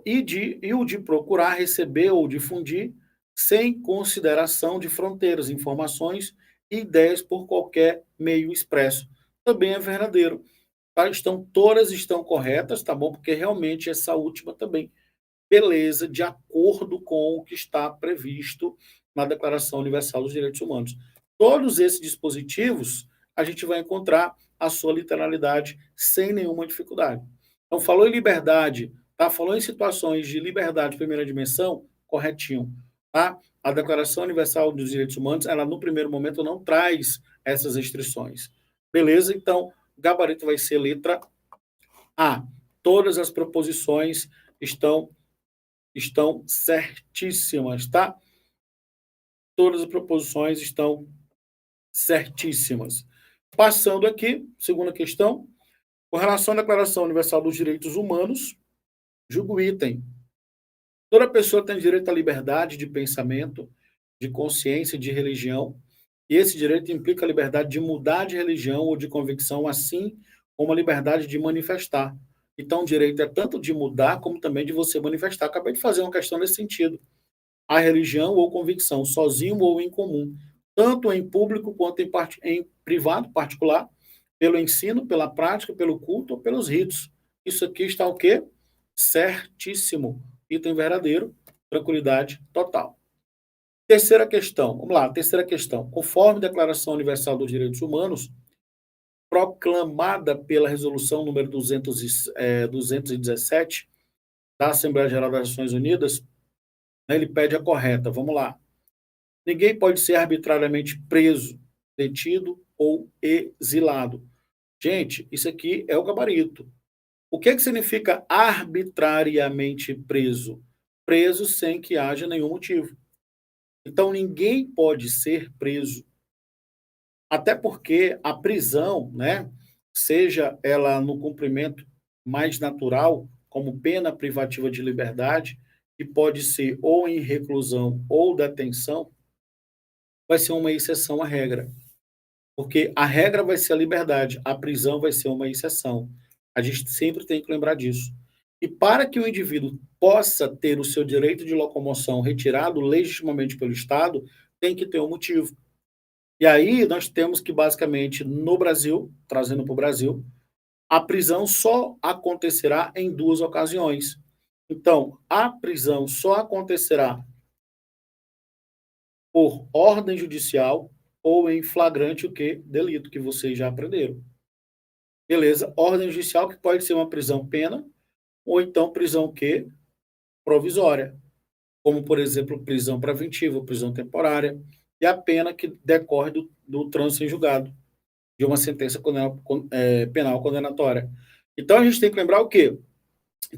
Speaker 1: e o de procurar receber ou difundir, sem consideração de fronteiras, informações e ideias por qualquer meio expresso. Também é verdadeiro. Tá? Todas estão corretas, tá bom? Porque realmente essa última também, beleza, de acordo com o que está previsto na Declaração Universal dos Direitos Humanos. Todos esses dispositivos, a gente vai encontrar a sua literalidade sem nenhuma dificuldade. Então, falou em liberdade, tá? Falou em situações de liberdade de primeira dimensão, corretinho, tá? A Declaração Universal dos Direitos Humanos, ela no primeiro momento não traz essas restrições. Beleza? Então, o gabarito vai ser letra A. Todas as proposições estão certíssimas, tá? Todas as proposições estão certíssimas. Passando aqui, segunda questão, com relação à Declaração Universal dos Direitos Humanos, julgo o item. Toda pessoa tem direito à liberdade de pensamento, de consciência e de religião, e esse direito implica a liberdade de mudar de religião ou de convicção, assim como a liberdade de manifestar. Então, o direito é tanto de mudar, como também de você manifestar. Acabei de fazer uma questão nesse sentido. A religião ou convicção, sozinho ou em comum, tanto em público quanto em privado, particular, pelo ensino, pela prática, pelo culto ou pelos ritos. Isso aqui está o quê? Certíssimo. Item verdadeiro, tranquilidade total. Terceira questão, vamos lá, terceira questão. Conforme a Declaração Universal dos Direitos Humanos, proclamada pela Resolução número 217 da Assembleia Geral das Nações Unidas, né, ele pede a correta. Vamos lá. Ninguém pode ser arbitrariamente preso, detido ou exilado. Gente, isso aqui é o gabarito. O que significa arbitrariamente preso? Preso sem que haja nenhum motivo. Então, ninguém pode ser preso. Até porque a prisão, né, seja ela no cumprimento mais natural, como pena privativa de liberdade, que pode ser ou em reclusão ou detenção, vai ser uma exceção à regra. Porque a regra vai ser a liberdade, a prisão vai ser uma exceção. A gente sempre tem que lembrar disso. E para que o indivíduo possa ter o seu direito de locomoção retirado legitimamente pelo Estado, tem que ter um motivo. E aí nós temos que, basicamente, no Brasil, trazendo para o Brasil, a prisão só acontecerá em duas ocasiões. Então, a prisão só acontecerá por ordem judicial ou em flagrante o quê? Delito, que vocês já aprenderam. Beleza? Ordem judicial que pode ser uma prisão pena ou então prisão que provisória, como, por exemplo, prisão preventiva, prisão temporária, e a pena que decorre do trânsito em julgado, de uma sentença penal condenatória. Então, a gente tem que lembrar o quê?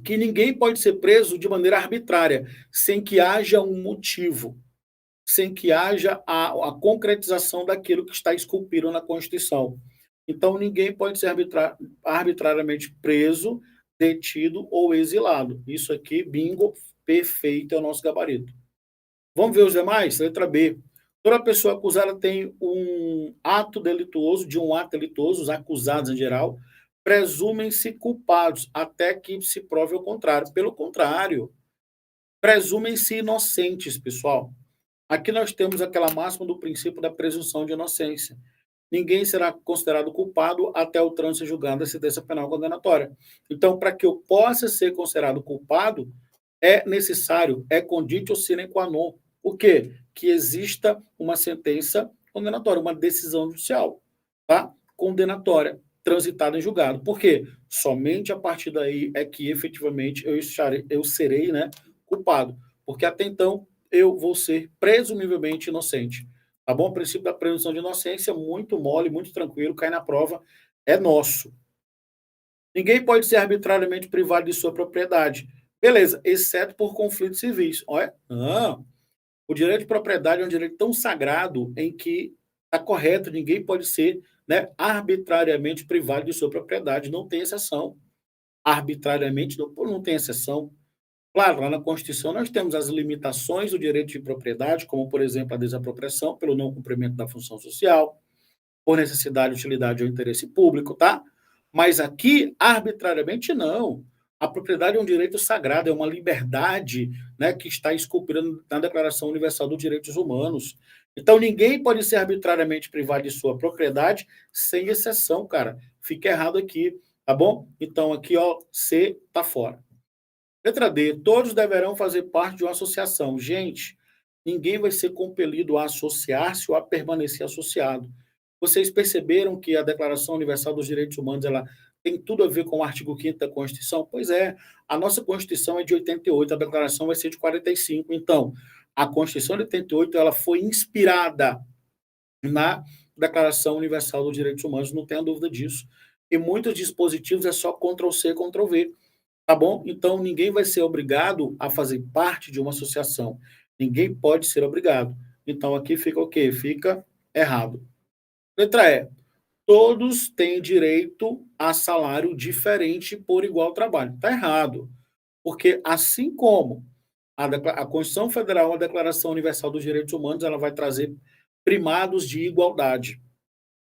Speaker 1: Que ninguém pode ser preso de maneira arbitrária, sem que haja um motivo, sem que haja a concretização daquilo que está esculpido na Constituição. Então, ninguém pode ser arbitrariamente preso, detido ou exilado. Isso aqui, bingo, perfeito, é o nosso gabarito. Vamos ver os demais? Letra B. Toda pessoa acusada tem um ato delituoso, os acusados em geral, presumem-se culpados até que se prove o contrário. Pelo contrário, presumem-se inocentes, pessoal. Aqui nós temos aquela máxima do princípio da presunção de inocência. Ninguém será considerado culpado até o trânsito julgado a sentença penal condenatória. Então, para que eu possa ser considerado culpado, é necessário, é conditio sine qua non. O quê? Que exista uma sentença condenatória, uma decisão judicial, tá? Condenatória, transitada em julgado. Por quê? Somente a partir daí é que efetivamente eu serei, né, culpado. Porque até então eu vou ser presumivelmente inocente. Tá bom? O princípio da presunção de inocência, muito mole, muito tranquilo, cai na prova, é nosso. Ninguém pode ser arbitrariamente privado de sua propriedade. Beleza, exceto por conflitos civis. Olha, não. O direito de propriedade é um direito tão sagrado em que está correto, ninguém pode ser, né, arbitrariamente privado de sua propriedade. Não tem exceção. Arbitrariamente não tem exceção. Claro, lá na Constituição nós temos as limitações do direito de propriedade, como, por exemplo, a desapropriação pelo não cumprimento da função social, por necessidade, utilidade ou interesse público, tá? Mas aqui, arbitrariamente, não. A propriedade é um direito sagrado, é uma liberdade, né, que está esculpida na Declaração Universal dos Direitos Humanos. Então, ninguém pode ser arbitrariamente privado de sua propriedade, sem exceção, cara. Fica errado aqui, tá bom? Então, aqui, ó, C tá fora. Letra D, todos deverão fazer parte de uma associação. Gente, ninguém vai ser compelido a associar-se ou a permanecer associado. Vocês perceberam que a Declaração Universal dos Direitos Humanos ela tem tudo a ver com o artigo 5º da Constituição? Pois é, a nossa Constituição é de 88, a Declaração vai ser de 45. Então, a Constituição de 88 ela foi inspirada na Declaração Universal dos Direitos Humanos, não tenha dúvida disso. E muitos dispositivos é só Ctrl+C, Ctrl+V. Tá bom? Então, ninguém vai ser obrigado a fazer parte de uma associação. Ninguém pode ser obrigado. Então, aqui fica o quê? Fica errado. Letra E. Todos têm direito a salário diferente por igual trabalho. Está errado. Porque, assim como a Constituição Federal, a Declaração Universal dos Direitos Humanos, ela vai trazer primados de igualdade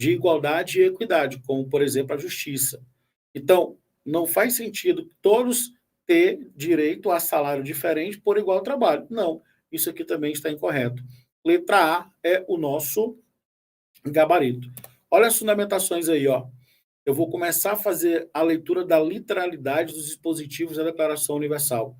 Speaker 1: e equidade, como, por exemplo, a justiça. Então, não faz sentido todos ter direito a salário diferente por igual trabalho. Não, isso aqui também está incorreto. Letra A é o nosso gabarito. Olha as fundamentações aí, ó. Eu vou começar a fazer a leitura da literalidade dos dispositivos da Declaração Universal.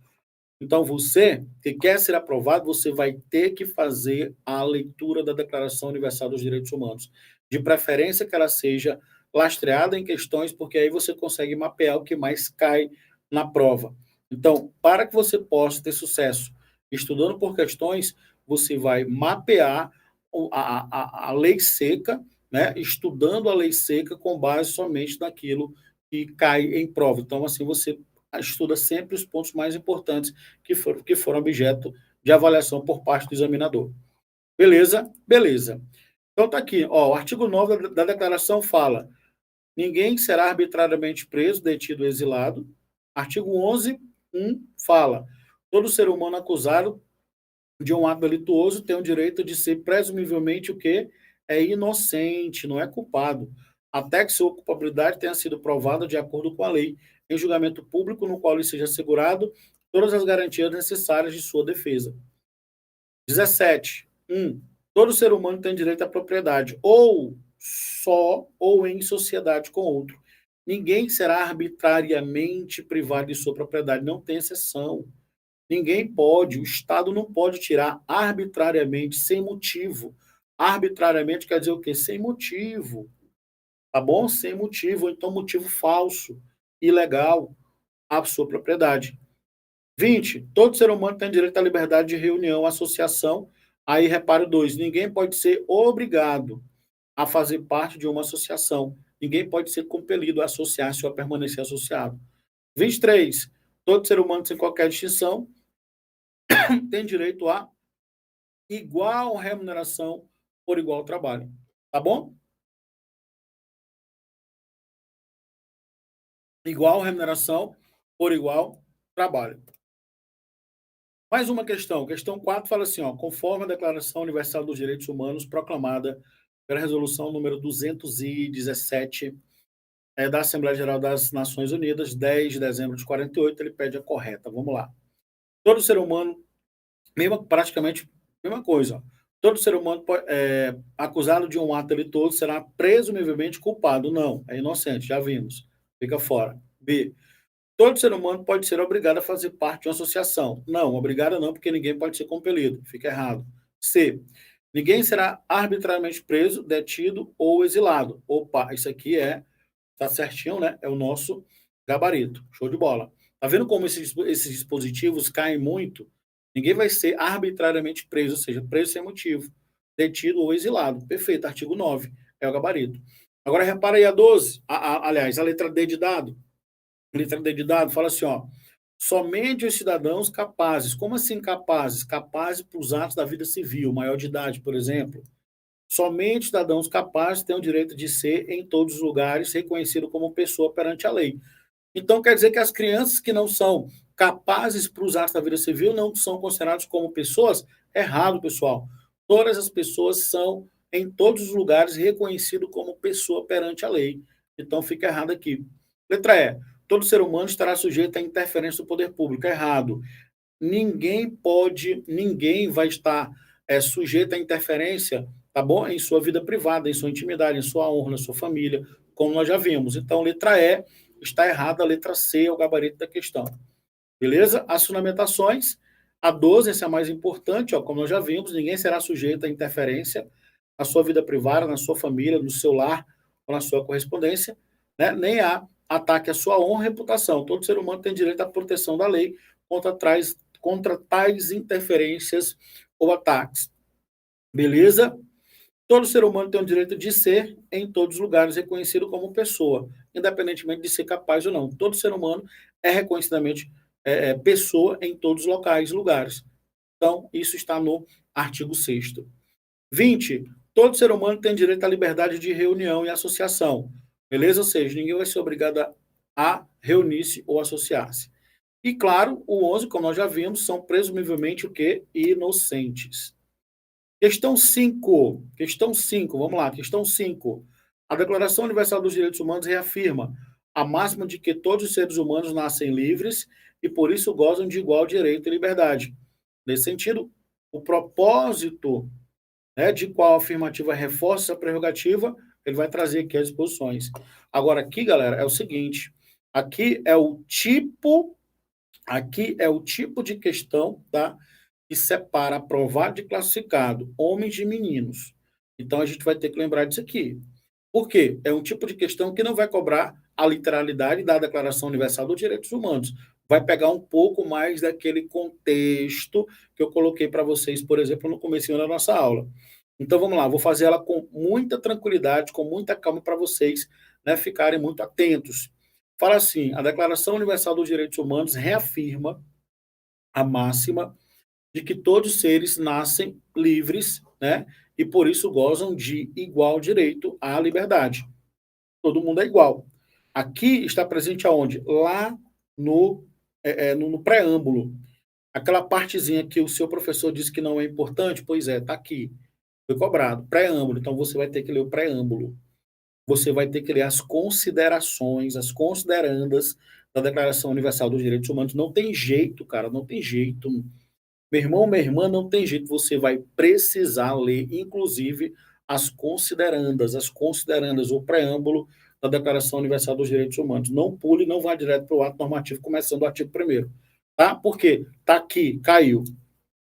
Speaker 1: Então, você que quer ser aprovado, você vai ter que fazer a leitura da Declaração Universal dos Direitos Humanos. De preferência que ela seja lastreada em questões, porque aí você consegue mapear o que mais cai na prova. Então, para que você possa ter sucesso estudando por questões, você vai mapear a lei seca, né? Estudando a lei seca com base somente naquilo que cai em prova. Então, assim, você estuda sempre os pontos mais importantes que foram objeto de avaliação por parte do examinador. Beleza? Beleza. Então tá aqui, ó, o artigo 9 da declaração fala: ninguém será arbitrariamente preso, detido ou exilado. Artigo 11, 1 fala: todo ser humano acusado de um ato delituoso tem o direito de ser presumivelmente o quê? É inocente, não é culpado, até que sua culpabilidade tenha sido provada de acordo com a lei, em julgamento público no qual lhe seja assegurado todas as garantias necessárias de sua defesa. 17. Todo ser humano tem direito à propriedade, ou só ou em sociedade com outro. Ninguém será arbitrariamente privado de sua propriedade, não tem exceção. Ninguém pode, o Estado não pode tirar arbitrariamente, sem motivo. Arbitrariamente quer dizer o quê? Sem motivo. Tá bom? Sem motivo, ou então motivo falso, ilegal, a sua propriedade. 20. Todo ser humano tem direito à liberdade de reunião, associação. Aí, repare 2. Ninguém pode ser obrigado a fazer parte de uma associação. Ninguém pode ser compelido a associar-se ou a permanecer associado. 23. Todo ser humano, sem qualquer distinção, tem direito a igual remuneração por igual trabalho. Tá bom? Igual remuneração por igual trabalho. Mais uma questão. Questão 4 fala assim, ó, conforme a Declaração Universal dos Direitos Humanos proclamada pela Resolução número 217 da Assembleia Geral das Nações Unidas, 10 de dezembro de 48, ele pede a correta. Vamos lá. Todo ser humano, praticamente mesma coisa, ó. Todo ser humano acusado de um ato delituoso será presumivelmente culpado. Não, é inocente, já vimos. Fica fora. B. Todo ser humano pode ser obrigado a fazer parte de uma associação. Não, obrigado não, porque ninguém pode ser compelido. Fica errado. C. Ninguém será arbitrariamente preso, detido ou exilado. Opa, isso aqui tá certinho, né? É o nosso gabarito. Show de bola. Tá vendo como esses dispositivos caem muito? Ninguém vai ser arbitrariamente preso, ou seja, preso sem motivo, detido ou exilado. Perfeito, artigo 9 é o gabarito. Agora repara aí a 12, aliás, a letra D de dado. A letra D de dado fala assim, ó, somente os cidadãos capazes. Como assim capazes? Capazes para os atos da vida civil, maior de idade, por exemplo. Somente cidadãos capazes têm o direito de ser, em todos os lugares, reconhecido como pessoa perante a lei. Então, quer dizer que as crianças que não são capazes para os atos da vida civil não são consideradas como pessoas? Errado, pessoal. Todas as pessoas são, em todos os lugares, reconhecidas como pessoa perante a lei. Então, fica errado aqui. Letra E. Todo ser humano estará sujeito à interferência do poder público. Errado. Ninguém vai estar sujeito à interferência, tá bom? Em sua vida privada, em sua intimidade, em sua honra, na sua família, como nós já vimos. Então, letra E está errada, a letra C é o gabarito da questão. Beleza? As fundamentações, a 12, essa é a mais importante, ó, como nós já vimos, ninguém será sujeito à interferência na sua vida privada, na sua família, no seu lar ou na sua correspondência, né? Nem há ataque à sua honra e reputação. Todo ser humano tem direito à proteção da lei contra tais interferências ou ataques. Beleza? Todo ser humano tem o direito de ser, em todos os lugares, reconhecido como pessoa, independentemente de ser capaz ou não. Todo ser humano é reconhecidamente pessoa em todos os locais e lugares. Então, isso está no artigo 6º. 20, todo ser humano tem direito à liberdade de reunião e associação. Beleza? Ou seja, ninguém vai ser obrigado a reunir-se ou associar-se. E, claro, o 11, como nós já vimos, são presumivelmente o quê? Inocentes. Questão 5, vamos lá, questão 5. A Declaração Universal dos Direitos Humanos reafirma a máxima de que todos os seres humanos nascem livres e, por isso, gozam de igual direito e liberdade. Nesse sentido, o propósito, né, de qual a afirmativa reforça a prerrogativa, ele vai trazer aqui as disposições. Agora, aqui, galera, é o seguinte, aqui é o tipo de questão, tá, que separa aprovado de classificado, homens de meninos. Então, a gente vai ter que lembrar disso aqui. Por quê? É um tipo de questão que não vai cobrar a literalidade da Declaração Universal dos Direitos Humanos. Vai pegar um pouco mais daquele contexto que eu coloquei para vocês, por exemplo, no começo da nossa aula. Então, vamos lá, vou fazer ela com muita tranquilidade, com muita calma para vocês, né, ficarem muito atentos. Fala assim, a Declaração Universal dos Direitos Humanos reafirma a máxima de que todos os seres nascem livres, né? E por isso gozam de igual direito à liberdade. Todo mundo é igual. Aqui está presente aonde? Lá no preâmbulo. Aquela partezinha que o seu professor disse que não é importante, pois é, está aqui. Foi cobrado. Preâmbulo. Então você vai ter que ler o preâmbulo. Você vai ter que ler as considerações, as considerandas da Declaração Universal dos Direitos Humanos. Não tem jeito, cara, não tem jeito. Meu irmão, minha irmã, não tem jeito, você vai precisar ler, inclusive, as considerandas, o preâmbulo da Declaração Universal dos Direitos Humanos. Não pule, não vá direto para o ato normativo, começando do artigo 1º. Tá? Por quê? Tá aqui, caiu.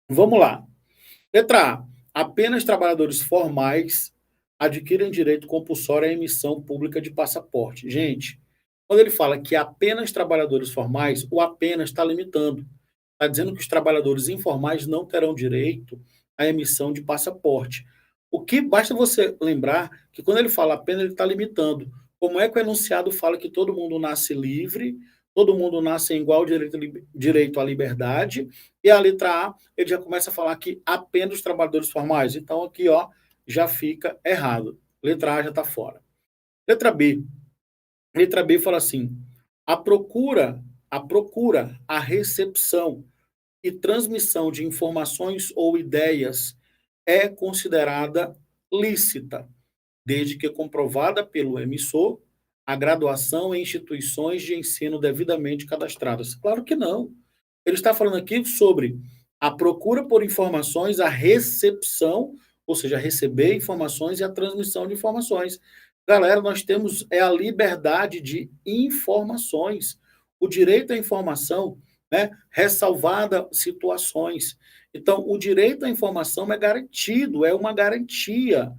Speaker 1: Vamos lá. Letra A. Apenas trabalhadores formais adquirem direito compulsório à emissão pública de passaporte. Gente, quando ele fala que apenas trabalhadores formais, o apenas está limitando. Está dizendo que os trabalhadores informais não terão direito à emissão de passaporte. O que basta você lembrar que quando ele fala apenas, ele está limitando. Como é que o enunciado fala que todo mundo nasce livre, todo mundo nasce em igual direito à liberdade, e a letra A, ele já começa a falar que apenas os trabalhadores formais. Então, aqui, ó, já fica errado. Letra A já está fora. Letra B. Letra B fala assim: a procura, a recepção e transmissão de informações ou ideias é considerada lícita, desde que comprovada pelo emissor a graduação em instituições de ensino devidamente cadastradas. Claro que não. Ele está falando aqui sobre a procura por informações, a recepção, ou seja, receber informações e a transmissão de informações. Galera, nós temos a liberdade de informações, o direito à informação, né, ressalvada situações. Então, o direito à informação é garantido, é uma garantia,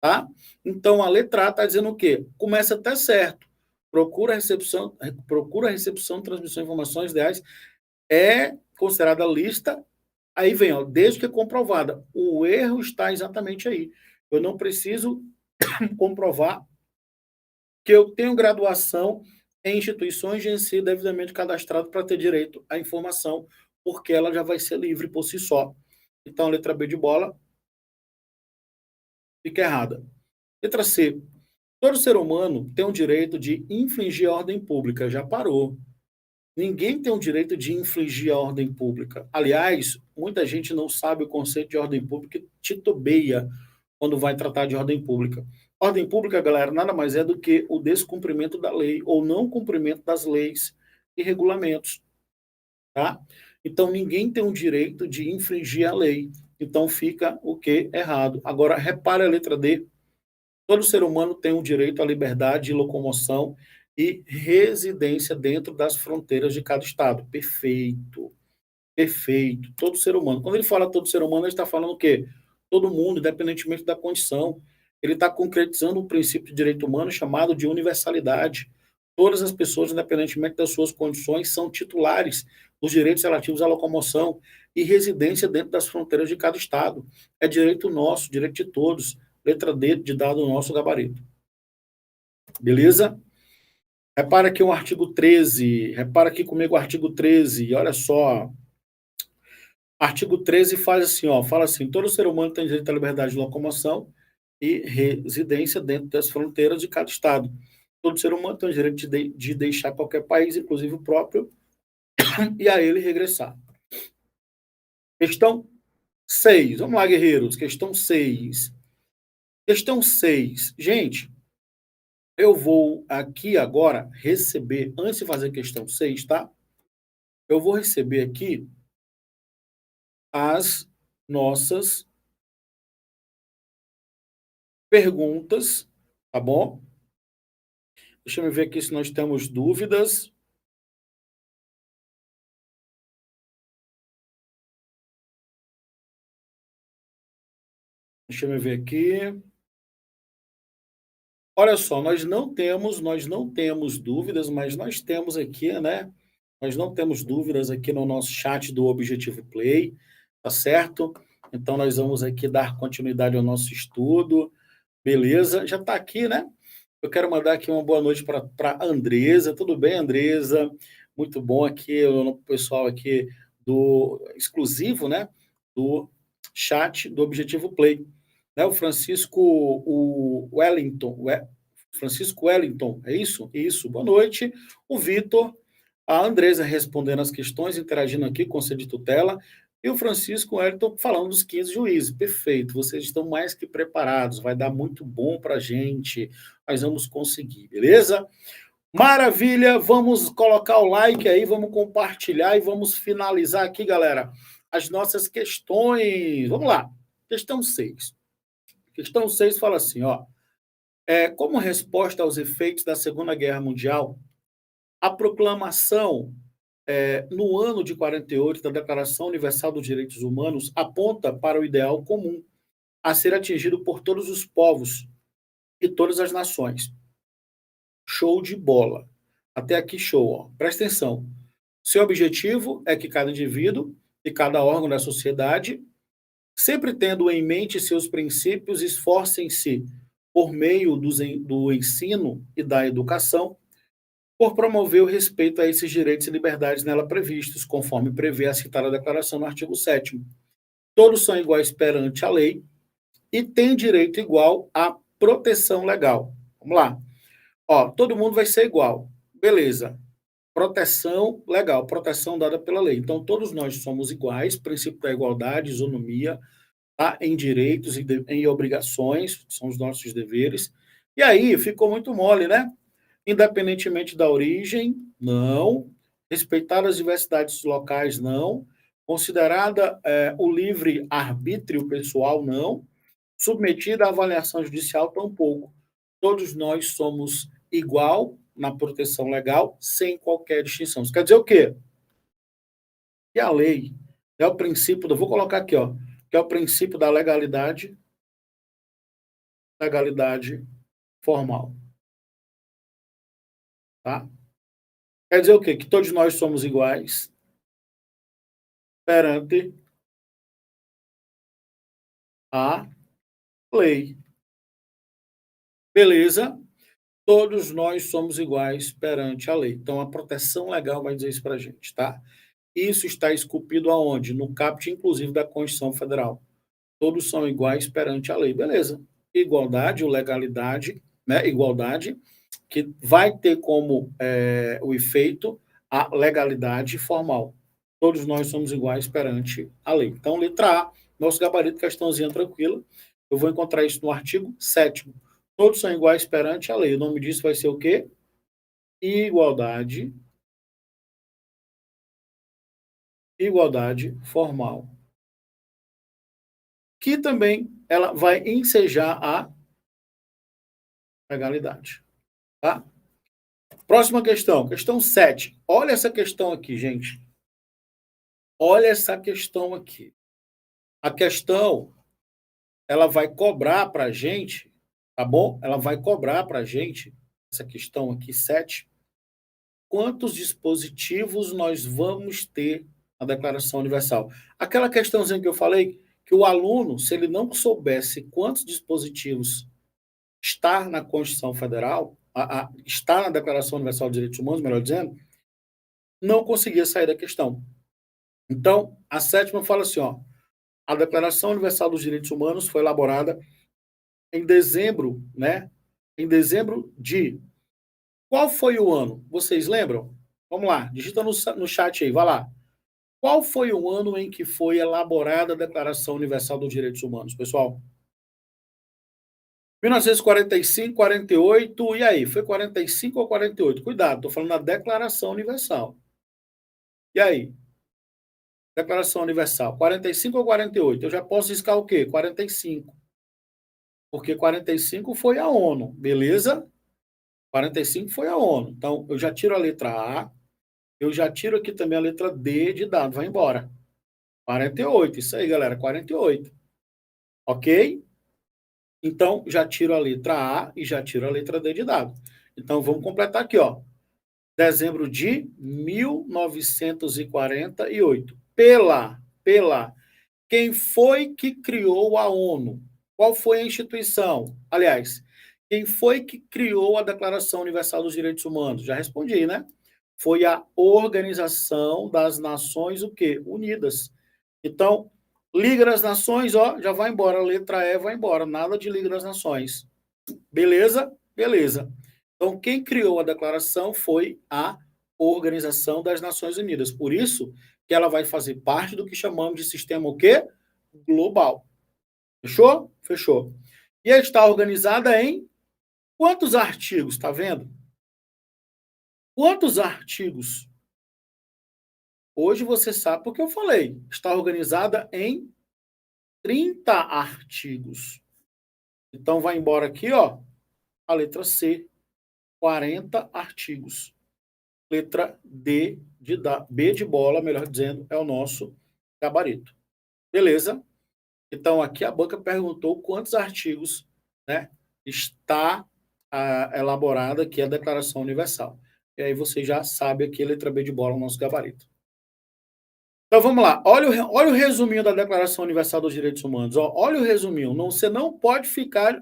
Speaker 1: tá? Então, a letra A está dizendo o quê? Começa até certo. Procura a recepção, transmissão de informações ideais é considerada lista, aí vem, ó, desde que comprovada. O erro está exatamente aí. Eu não preciso comprovar que eu tenho graduação em instituições de ensino devidamente cadastrado para ter direito à informação, porque ela já vai ser livre por si só. Então, a letra B de bola fica errada. Letra C. Todo ser humano tem o direito de infringir a ordem pública. Já parou. Ninguém tem o direito de infringir a ordem pública. Aliás, muita gente não sabe o conceito de ordem pública e titubeia quando vai tratar de ordem pública. Ordem pública, galera, nada mais é do que o descumprimento da lei ou não cumprimento das leis e regulamentos, tá? Então, ninguém tem o direito de infringir a lei. Então, fica o que? Errado. Agora, repare a letra D. Todo ser humano tem o direito à liberdade de locomoção e residência dentro das fronteiras de cada estado. Perfeito. Perfeito. Todo ser humano. Quando ele fala todo ser humano, ele está falando o quê? Todo mundo, independentemente da condição. Ele está concretizando um princípio de direito humano chamado de universalidade. Todas as pessoas, independentemente das suas condições, são titulares dos direitos relativos à locomoção e residência dentro das fronteiras de cada estado. É direito nosso, direito de todos. Letra D de dado o nosso gabarito. Beleza? Repara aqui o artigo 13. Repara aqui comigo o artigo 13. Olha só. Artigo 13 faz assim, ó, fala assim: todo ser humano tem direito à liberdade de locomoção e residência dentro das fronteiras de cada estado. Todo ser humano tem o direito de deixar qualquer país, inclusive o próprio, e a ele regressar. Questão 6. Vamos lá, guerreiros. Questão 6. Questão 6. Gente, eu vou aqui agora receber, antes de fazer a questão 6, tá? Eu vou receber aqui as nossas perguntas, tá bom? Deixa eu ver aqui se nós temos dúvidas. Deixa eu ver aqui. Olha só, nós não temos dúvidas, mas nós temos aqui, né? Nós não temos dúvidas aqui no nosso chat do Objetivo Play, tá certo? Então nós vamos aqui dar continuidade ao nosso estudo, beleza? Já está aqui, né? Eu quero mandar aqui uma boa noite para Andresa. Tudo bem, Andresa? Muito bom aqui o pessoal aqui do exclusivo, né? Do chat do Objetivo Play. Né? O Francisco o Wellington, Francisco Wellington, é isso? Isso. Boa noite. O Vitor, a Andresa respondendo as questões, interagindo aqui com o Conselho de Tutela, e o Francisco Wellington falando dos 15 juízes. Perfeito, vocês estão mais que preparados, vai dar muito bom para a gente, nós vamos conseguir, beleza? Maravilha, vamos colocar o like aí, vamos compartilhar e vamos finalizar aqui, galera, as nossas questões. Vamos lá, questão 6. Questão 6 fala assim, ó, como resposta aos efeitos da Segunda Guerra Mundial, a proclamação no ano de 48 da Declaração Universal dos Direitos Humanos aponta para o ideal comum a ser atingido por todos os povos e todas as nações. Show de bola. Até aqui, show. Ó. Presta atenção. Seu objetivo é que cada indivíduo e cada órgão da sociedade, sempre tendo em mente seus princípios, esforcem-se por meio do ensino e da educação por promover o respeito a esses direitos e liberdades nela previstos, conforme prevê a citada declaração no artigo 7º. Todos são iguais perante a lei e têm direito igual à proteção legal. Vamos lá. Ó, todo mundo vai ser igual. Beleza. Proteção legal, proteção dada pela lei. Então, todos nós somos iguais, princípio da igualdade, isonomia, tá? Em direitos e em obrigações, são os nossos deveres. E aí, ficou muito mole, né? Independentemente da origem, não. Respeitar as diversidades locais, não. Considerada o livre arbítrio pessoal, não. Submetida à avaliação judicial, tampouco. Todos nós somos igual na proteção legal, sem qualquer distinção. Isso quer dizer o quê? Que a lei é o princípio, vou colocar aqui, ó, que é o princípio da legalidade formal. Tá? Quer dizer o quê? Que todos nós somos iguais perante a lei. Beleza? Todos nós somos iguais perante a lei. Então, a proteção legal vai dizer isso para a gente, tá? Isso está esculpido aonde? No caput, inclusive, da Constituição Federal. Todos são iguais perante a lei. Beleza. Igualdade ou legalidade, né? Igualdade, que vai ter como o efeito a legalidade formal. Todos nós somos iguais perante a lei. Então, letra A, nosso gabarito, questãozinha tranquila. Eu vou encontrar isso no artigo 7º. Todos são iguais perante a lei. O nome disso vai ser o quê? Igualdade formal. Que também ela vai ensejar a legalidade. Tá? Próxima questão, questão 7. Olha essa questão aqui, gente. Olha essa questão aqui. A questão, ela vai cobrar para a gente, tá bom? Ela vai cobrar para a gente, essa questão aqui, 7, quantos dispositivos nós vamos ter na Declaração Universal. Aquela questãozinha que eu falei, que o aluno, se ele não soubesse quantos dispositivos está na Constituição Federal, está na Declaração Universal dos Direitos Humanos, melhor dizendo, não conseguia sair da questão. Então, a sétima fala assim, ó, a Declaração Universal dos Direitos Humanos foi elaborada em dezembro, né? Em dezembro de... Qual foi o ano? Vocês lembram? Vamos lá, digita no chat aí, vai lá. Qual foi o ano em que foi elaborada a Declaração Universal dos Direitos Humanos, pessoal? 1945, 48, e aí? Foi 45 ou 48? Cuidado, estou falando da Declaração Universal. E aí? Declaração Universal, 45 ou 48? Eu já posso riscar o quê? 45. Porque 45 foi a ONU, beleza? 45 foi a ONU. Então, eu já tiro a letra A, eu já tiro aqui também a letra D de dado, vai embora. 48, isso aí, galera, 48. Ok? Então, já tiro a letra A e já tiro a letra D de dado. Então, vamos completar aqui, ó. Dezembro de 1948. Pela. Quem foi que criou a ONU? Qual foi a instituição? Aliás, quem foi que criou a Declaração Universal dos Direitos Humanos? Já respondi, né? Foi a Organização das Nações o quê? Unidas. Então, Liga das Nações, ó, já vai embora. A letra E vai embora. Nada de Liga das Nações. Beleza? Beleza. Então, quem criou a declaração foi a Organização das Nações Unidas. Por isso que ela vai fazer parte do que chamamos de sistema o quê? Global. Fechou? Fechou. E ela está organizada em quantos artigos? Tá vendo? Quantos artigos? Hoje você sabe porque eu falei. Está organizada em 30 artigos. Então, vai embora aqui, ó, a letra C, 40 artigos. Letra D de B de bola, melhor dizendo, é o nosso gabarito. Beleza? Então, aqui a banca perguntou quantos artigos, né, está elaborada aqui a Declaração Universal. E aí você já sabe aqui a letra B de bola, o nosso gabarito. Então, vamos lá. Olha o resuminho da Declaração Universal dos Direitos Humanos. Ó, olha o resuminho. Não, você não pode ficar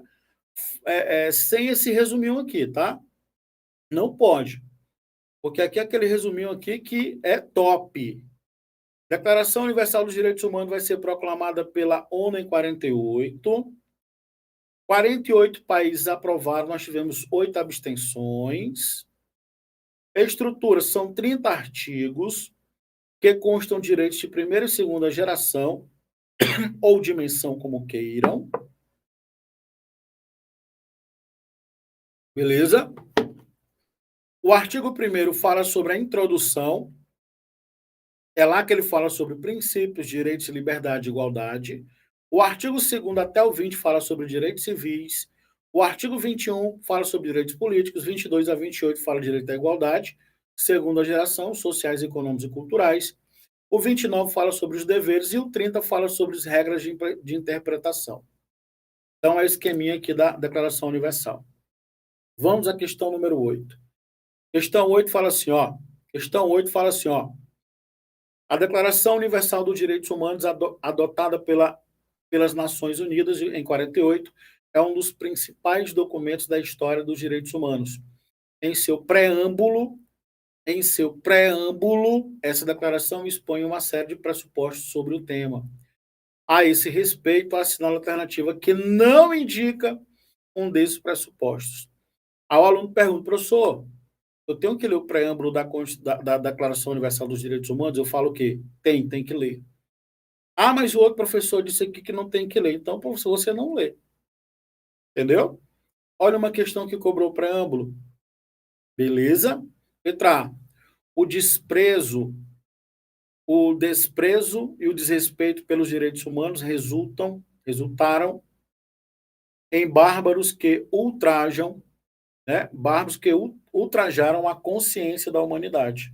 Speaker 1: sem esse resuminho aqui, tá? Não pode. Porque aqui é aquele resuminho aqui que é top. Declaração Universal dos Direitos Humanos vai ser proclamada pela ONU em 48. 48 países aprovaram, nós tivemos 8 abstenções. A estrutura são 30 artigos que constam direitos de primeira e segunda geração ou dimensão, como queiram. Beleza? O artigo 1º fala sobre a introdução. É lá que ele fala sobre princípios, direitos, liberdade e igualdade. O artigo 2º até o 20 fala sobre direitos civis. O artigo 21 fala sobre direitos políticos. 22 a 28 fala de direito à igualdade, segunda geração, sociais, econômicos e culturais. O 29 fala sobre os deveres e o 30 fala sobre as regras de interpretação. Então, é o esqueminha aqui da Declaração Universal. Vamos à questão número 8. Questão 8 fala assim, ó. Questão 8 fala assim, ó. A Declaração Universal dos Direitos Humanos, adotada pelas Nações Unidas em 48, é um dos principais documentos da história dos direitos humanos. Em seu preâmbulo, essa declaração expõe uma série de pressupostos sobre o tema. A esse respeito, assinala a alternativa que não indica um desses pressupostos. Aí o aluno pergunta, professor, eu tenho que ler o preâmbulo da Declaração Universal dos Direitos Humanos? Eu falo o quê? Tem que ler. Ah, mas o outro professor disse aqui que não tem que ler. Então, professor, você não lê. Entendeu? Olha uma questão que cobrou o preâmbulo. Beleza? Letra A. O desprezo e o desrespeito pelos direitos humanos resultaram em bárbaros que ultrajam, né? Bárbaros que ultrajaram a consciência da humanidade.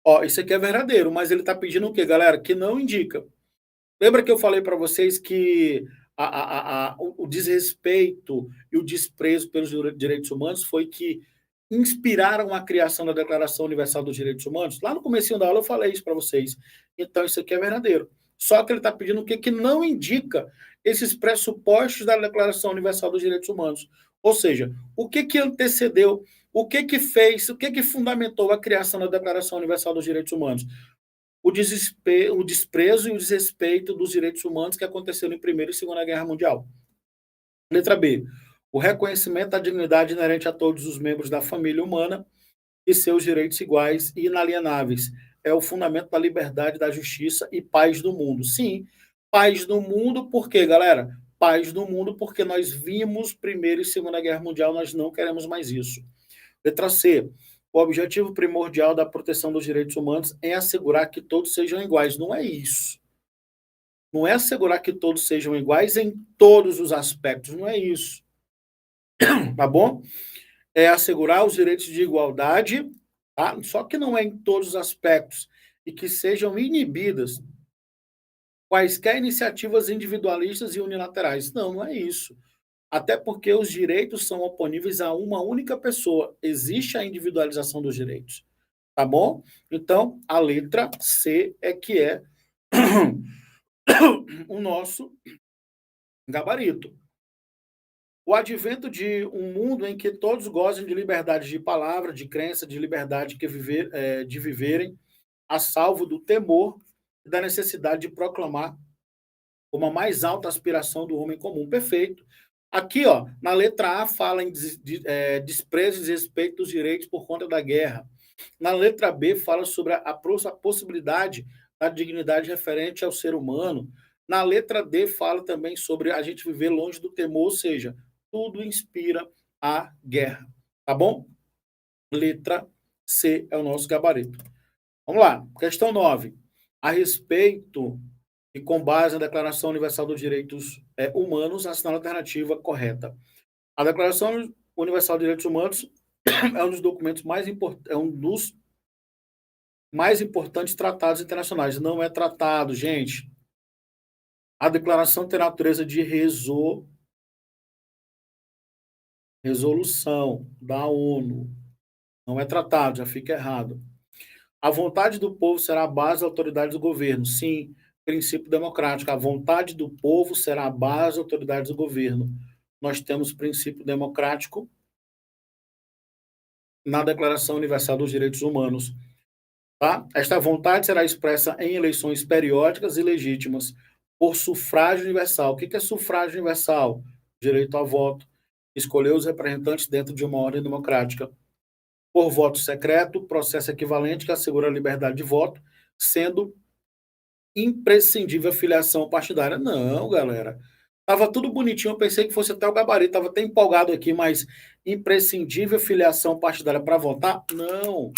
Speaker 1: Ó, isso aqui é verdadeiro, mas ele está pedindo o quê, galera? Que não indica. Lembra que eu falei para vocês que o desrespeito e o desprezo pelos direitos humanos foi que inspiraram a criação da Declaração Universal dos Direitos Humanos? Lá no comecinho da aula eu falei isso para vocês. Então, isso aqui é verdadeiro. Só que ele está pedindo o quê? Que não indica esses pressupostos da Declaração Universal dos Direitos Humanos. Ou seja, o que antecedeu, o que fez, o que fundamentou a criação da Declaração Universal dos Direitos Humanos? o desprezo e o desrespeito dos direitos humanos que aconteceram em Primeira e Segunda Guerra Mundial. Letra B. O reconhecimento da dignidade inerente a todos os membros da família humana e seus direitos iguais e inalienáveis. É o fundamento da liberdade, da justiça e paz do mundo. Sim, paz do mundo, por quê, galera? Paz do mundo porque nós vimos Primeira e Segunda Guerra Mundial, nós não queremos mais isso. Letra C. O objetivo primordial da proteção dos direitos humanos é assegurar que todos sejam iguais. Não é isso. Não é assegurar que todos sejam iguais em todos os aspectos. Não é isso. Tá bom? É assegurar os direitos de igualdade, tá? Só que não é em todos os aspectos. E que sejam inibidas quaisquer iniciativas individualistas e unilaterais. Não, não é isso. Até porque os direitos são oponíveis a uma única pessoa. Existe a individualização dos direitos. Tá bom? Então, a letra C é que é o nosso gabarito. O advento de um mundo em que todos gozem de liberdade de palavra, de crença, de liberdade de viverem, a salvo do temor e da necessidade de proclamar como a mais alta aspiração do homem comum. Perfeito. Aqui, ó, na letra A, fala em desprezo e desrespeito dos direitos por conta da guerra. Na letra B, fala sobre a possibilidade da dignidade referente ao ser humano. Na letra D, fala também sobre a gente viver longe do temor, ou seja, tudo inspira a guerra. Tá bom? Letra C é o nosso gabarito. Vamos lá. Questão 9. A respeito e com base na Declaração Universal dos Direitos Humanos, assinala a alternativa correta. A Declaração Universal dos Direitos Humanos é um dos documentos mais importantes, é um dos mais importantes tratados internacionais. Não é tratado, gente. A declaração tem natureza de resolução da ONU. Não é tratado, já fica errado. A vontade do povo será a base da autoridade do governo. Sim, princípio democrático. A vontade do povo será a base da autoridade do governo. Nós temos princípio democrático na Declaração Universal dos Direitos Humanos. Tá? Esta vontade será expressa em eleições periódicas e legítimas por sufrágio universal. O que é sufrágio universal? Direito ao voto. Escolher os representantes dentro de uma ordem democrática. Por voto secreto, processo equivalente que assegura a liberdade de voto, sendo imprescindível a filiação partidária. Não, galera. Tava tudo bonitinho, eu pensei que fosse até o gabarito, tava até empolgado aqui, mas imprescindível filiação partidária para votar? Não.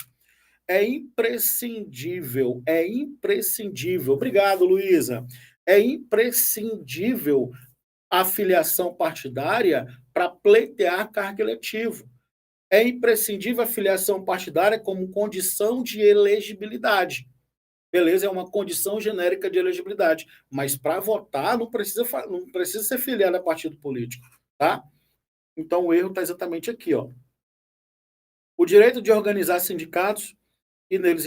Speaker 1: É imprescindível, é imprescindível. Obrigado, Luísa. É imprescindível a filiação partidária para pleitear cargo eletivo. É imprescindível a filiação partidária como condição de elegibilidade. Beleza, é uma condição genérica de elegibilidade. Mas para votar não precisa ser filiado a partido político, tá? Então o erro está exatamente aqui, ó. O direito de organizar sindicatos e neles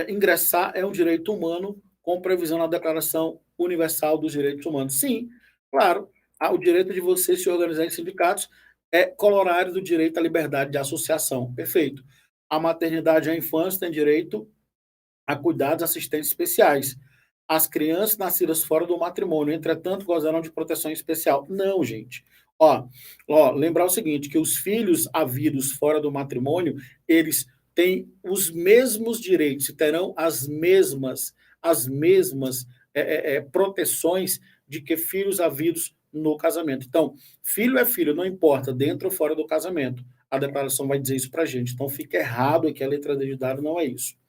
Speaker 1: ingressar é um direito humano com previsão na Declaração Universal dos Direitos Humanos. Sim, claro, o direito de você se organizar em sindicatos é corolário do direito à liberdade de associação. Perfeito. A maternidade e a infância têm direito a cuidados assistentes especiais. As crianças nascidas fora do matrimônio, entretanto, gozarão de proteção especial. Não, gente. Lembrar o seguinte, que os filhos havidos fora do matrimônio, eles têm os mesmos direitos e terão as mesmas proteções de que filhos havidos no casamento. Então, filho é filho, não importa, dentro ou fora do casamento. A declaração vai dizer isso para a gente. Então, fica errado aqui, a letra D de dado não é isso.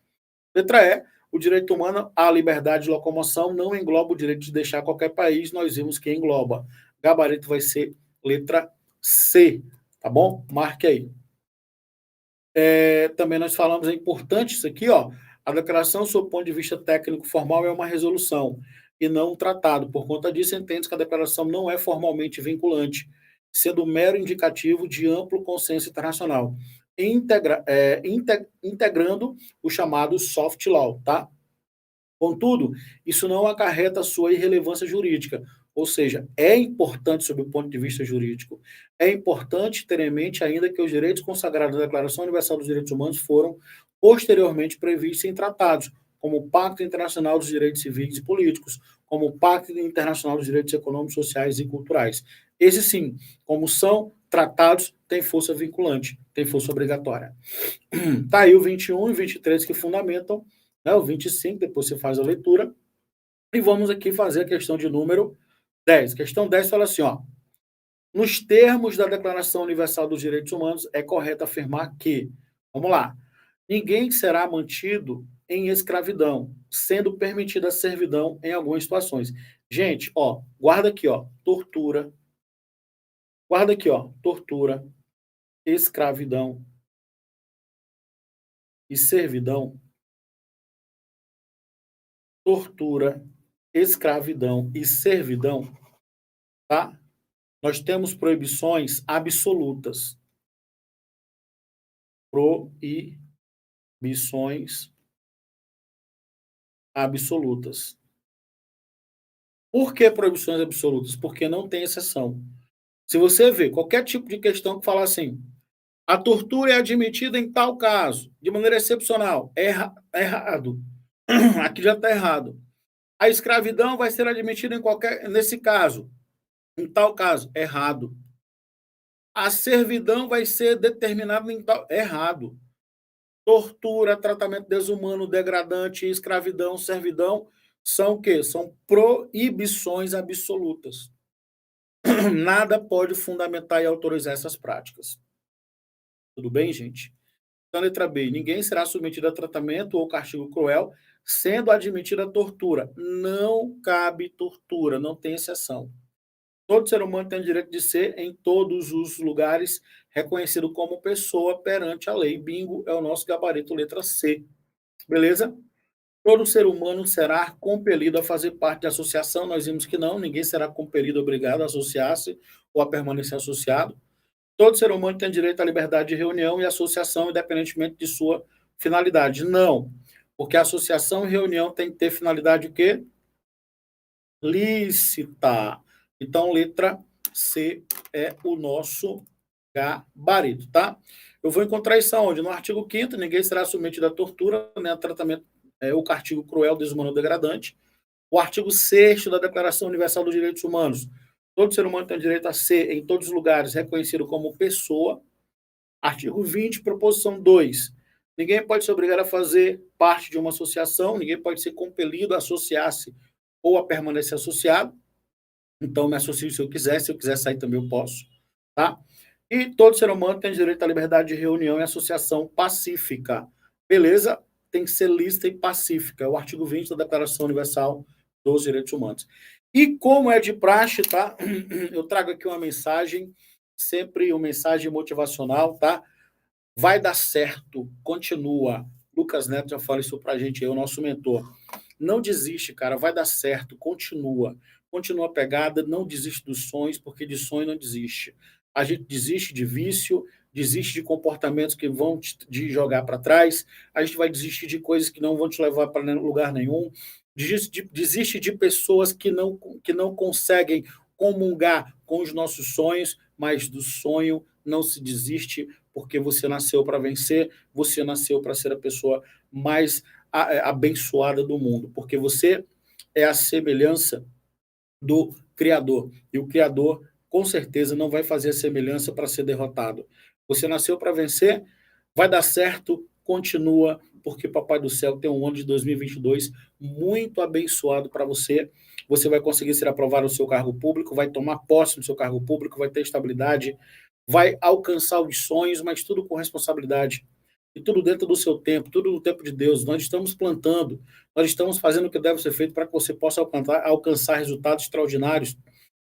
Speaker 1: Letra E, o direito humano à liberdade de locomoção não engloba o direito de deixar qualquer país, nós vimos que engloba. Gabarito vai ser letra C, tá bom? Marque aí. Também nós falamos, é importante isso aqui, ó, a declaração, sob o ponto de vista técnico formal, é uma resolução e não um tratado. Por conta disso, entende que a declaração não é formalmente vinculante, sendo um mero indicativo de amplo consenso internacional, integrando o chamado soft law, tá? Contudo, isso não acarreta sua irrelevância jurídica, ou seja, é importante sob o ponto de vista jurídico, é importante ter em mente ainda que os direitos consagrados na Declaração Universal dos Direitos Humanos foram posteriormente previstos em tratados, como o Pacto Internacional dos Direitos Civis e Políticos, como o Pacto Internacional dos Direitos Econômicos, Sociais e Culturais. Esses sim, como são tratados, têm força vinculante, têm força obrigatória. Está aí o 21 e 23 que fundamentam, né, o 25, depois você faz a leitura, e vamos aqui fazer a questão de número 10. Questão 10 fala assim, ó, nos termos da Declaração Universal dos Direitos Humanos, é correto afirmar que, vamos lá, ninguém será mantido em escravidão, sendo permitida a servidão em algumas situações. Gente, ó, guarda aqui, ó, tortura, guarda aqui, ó, tortura, escravidão e servidão, tortura, escravidão e servidão, tá? Nós temos proibições absolutas. Proibições absolutas. Por que proibições absolutas? Porque não tem exceção. Se você vê qualquer tipo de questão que fala assim, a tortura é admitida em tal caso, de maneira excepcional, é errado. Aqui já está errado. A escravidão vai ser admitida nesse caso, em tal caso, errado. A servidão vai ser determinada em tal, errado. Tortura, tratamento desumano, degradante, escravidão, servidão, são o quê? São proibições absolutas. Nada pode fundamentar e autorizar essas práticas. Tudo bem, gente? Então, letra B. Ninguém será submetido a tratamento ou castigo cruel, sendo admitida a tortura. Não cabe tortura, não tem exceção. Todo ser humano tem o direito de ser, em todos os lugares, reconhecido como pessoa perante a lei. Bingo é o nosso gabarito, letra C. Beleza? Todo ser humano será compelido a fazer parte da associação. Nós vimos que não, ninguém será compelido, obrigado a associar-se ou a permanecer associado. Todo ser humano tem direito à liberdade de reunião e associação, independentemente de sua finalidade. Não, porque a associação e reunião tem que ter finalidade o quê? Lícita. Então, letra C é o nosso gabarito, tá? Eu vou encontrar isso aonde? No artigo 5º, ninguém será submetido à tortura, nem a tratamento ou castigo cruel, desumano ou degradante. O artigo 6º da Declaração Universal dos Direitos Humanos. Todo ser humano tem direito a ser, em todos os lugares, reconhecido como pessoa. Artigo 20, proposição 2. Ninguém pode ser obrigado a fazer parte de uma associação, ninguém pode ser compelido a associar-se ou a permanecer associado. Então, me associo se eu quiser sair também eu posso, tá? E todo ser humano tem direito à liberdade de reunião e associação pacífica. Beleza? Tem que ser lícita e pacífica. É o artigo 20 da Declaração Universal dos Direitos Humanos. E como é de praxe, tá? Eu trago aqui uma mensagem, sempre uma mensagem motivacional, tá? Vai dar certo, continua. Lucas Neto já fala isso pra gente aí, o nosso mentor. Não desiste, cara, vai dar certo, continua. Continua a pegada, não desiste dos sonhos, porque de sonho não desiste. A gente desiste de vício, desiste de comportamentos que vão te jogar para trás, a gente vai desistir de coisas que não vão te levar para lugar nenhum, desiste de pessoas que não conseguem comungar com os nossos sonhos, mas do sonho não se desiste, porque você nasceu para vencer, você nasceu para ser a pessoa mais abençoada do mundo, porque você é a semelhança do Criador, e o Criador com certeza não vai fazer a semelhança para ser derrotado. Você nasceu para vencer, vai dar certo, continua, porque Papai do Céu tem um ano de 2022 muito abençoado para você. Você vai conseguir ser aprovado no seu cargo público, vai tomar posse no seu cargo público, vai ter estabilidade, vai alcançar os sonhos, mas tudo com responsabilidade. E tudo dentro do seu tempo, tudo no tempo de Deus. Nós estamos plantando, nós estamos fazendo o que deve ser feito para que você possa alcançar resultados extraordinários.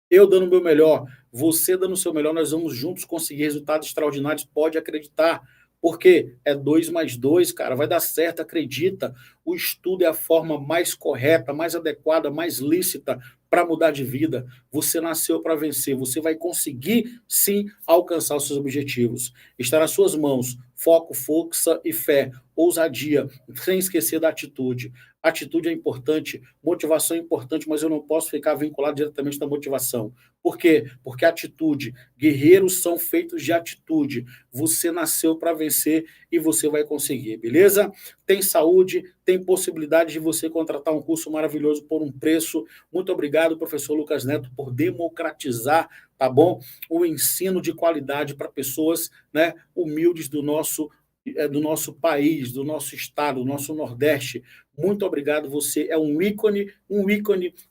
Speaker 1: Eu dando o meu melhor, você dando o seu melhor, nós vamos juntos conseguir resultados extraordinários, pode acreditar. Porque é 2 mais 2, cara, vai dar certo, acredita. O estudo é a forma mais correta, mais adequada, mais lícita para mudar de vida. Você nasceu para vencer, você vai conseguir, sim, alcançar os seus objetivos. Está nas suas mãos, foco, força e fé, ousadia, sem esquecer da atitude. Atitude é importante, motivação é importante, mas eu não posso ficar vinculado diretamente da motivação. Por quê? Porque atitude, guerreiros são feitos de atitude. Você nasceu para vencer e você vai conseguir, beleza? Tem saúde, tem possibilidade de você contratar um curso maravilhoso por um preço. Muito obrigado, professor Lucas Neto, por democratizar, tá bom? O ensino de qualidade para pessoas, né, humildes do nosso país, do nosso estado, do nosso Nordeste. Muito obrigado, você é um ícone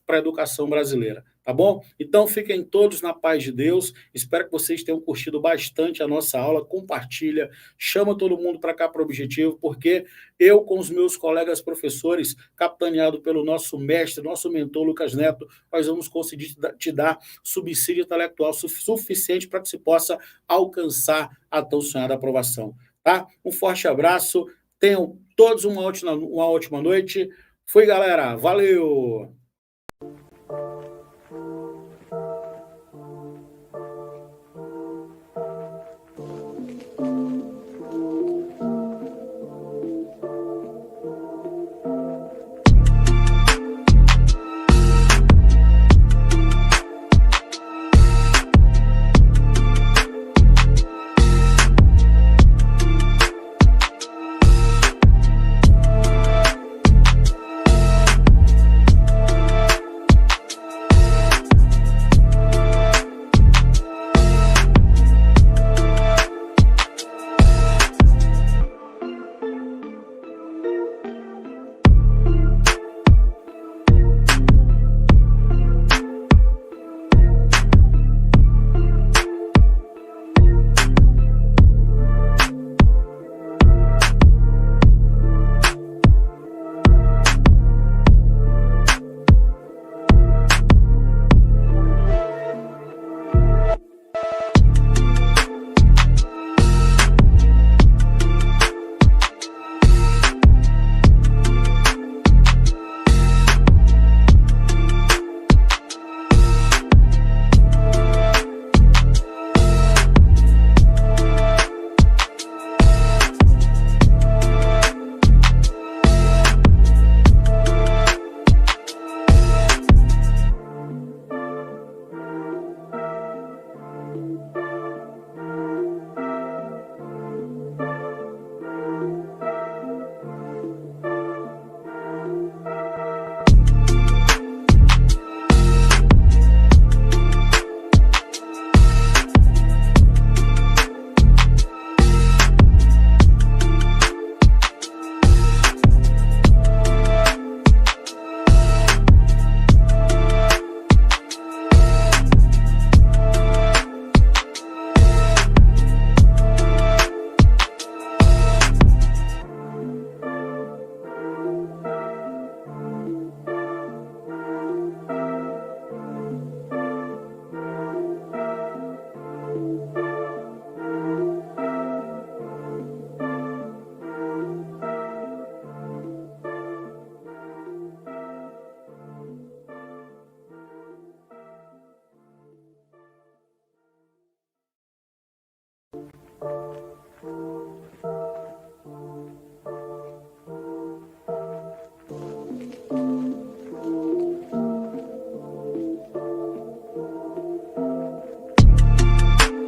Speaker 1: para a educação brasileira, tá bom? Então fiquem todos na paz de Deus, espero que vocês tenham curtido bastante a nossa aula, compartilha, chama todo mundo para cá para o Objetivo, porque eu com os meus colegas professores, capitaneado pelo nosso mestre, nosso mentor Lucas Neto, nós vamos conseguir te dar subsídio intelectual suficiente para que se possa alcançar a tão sonhada aprovação. Tá? Um forte abraço, tenham todos uma ótima noite. Fui, galera. Valeu!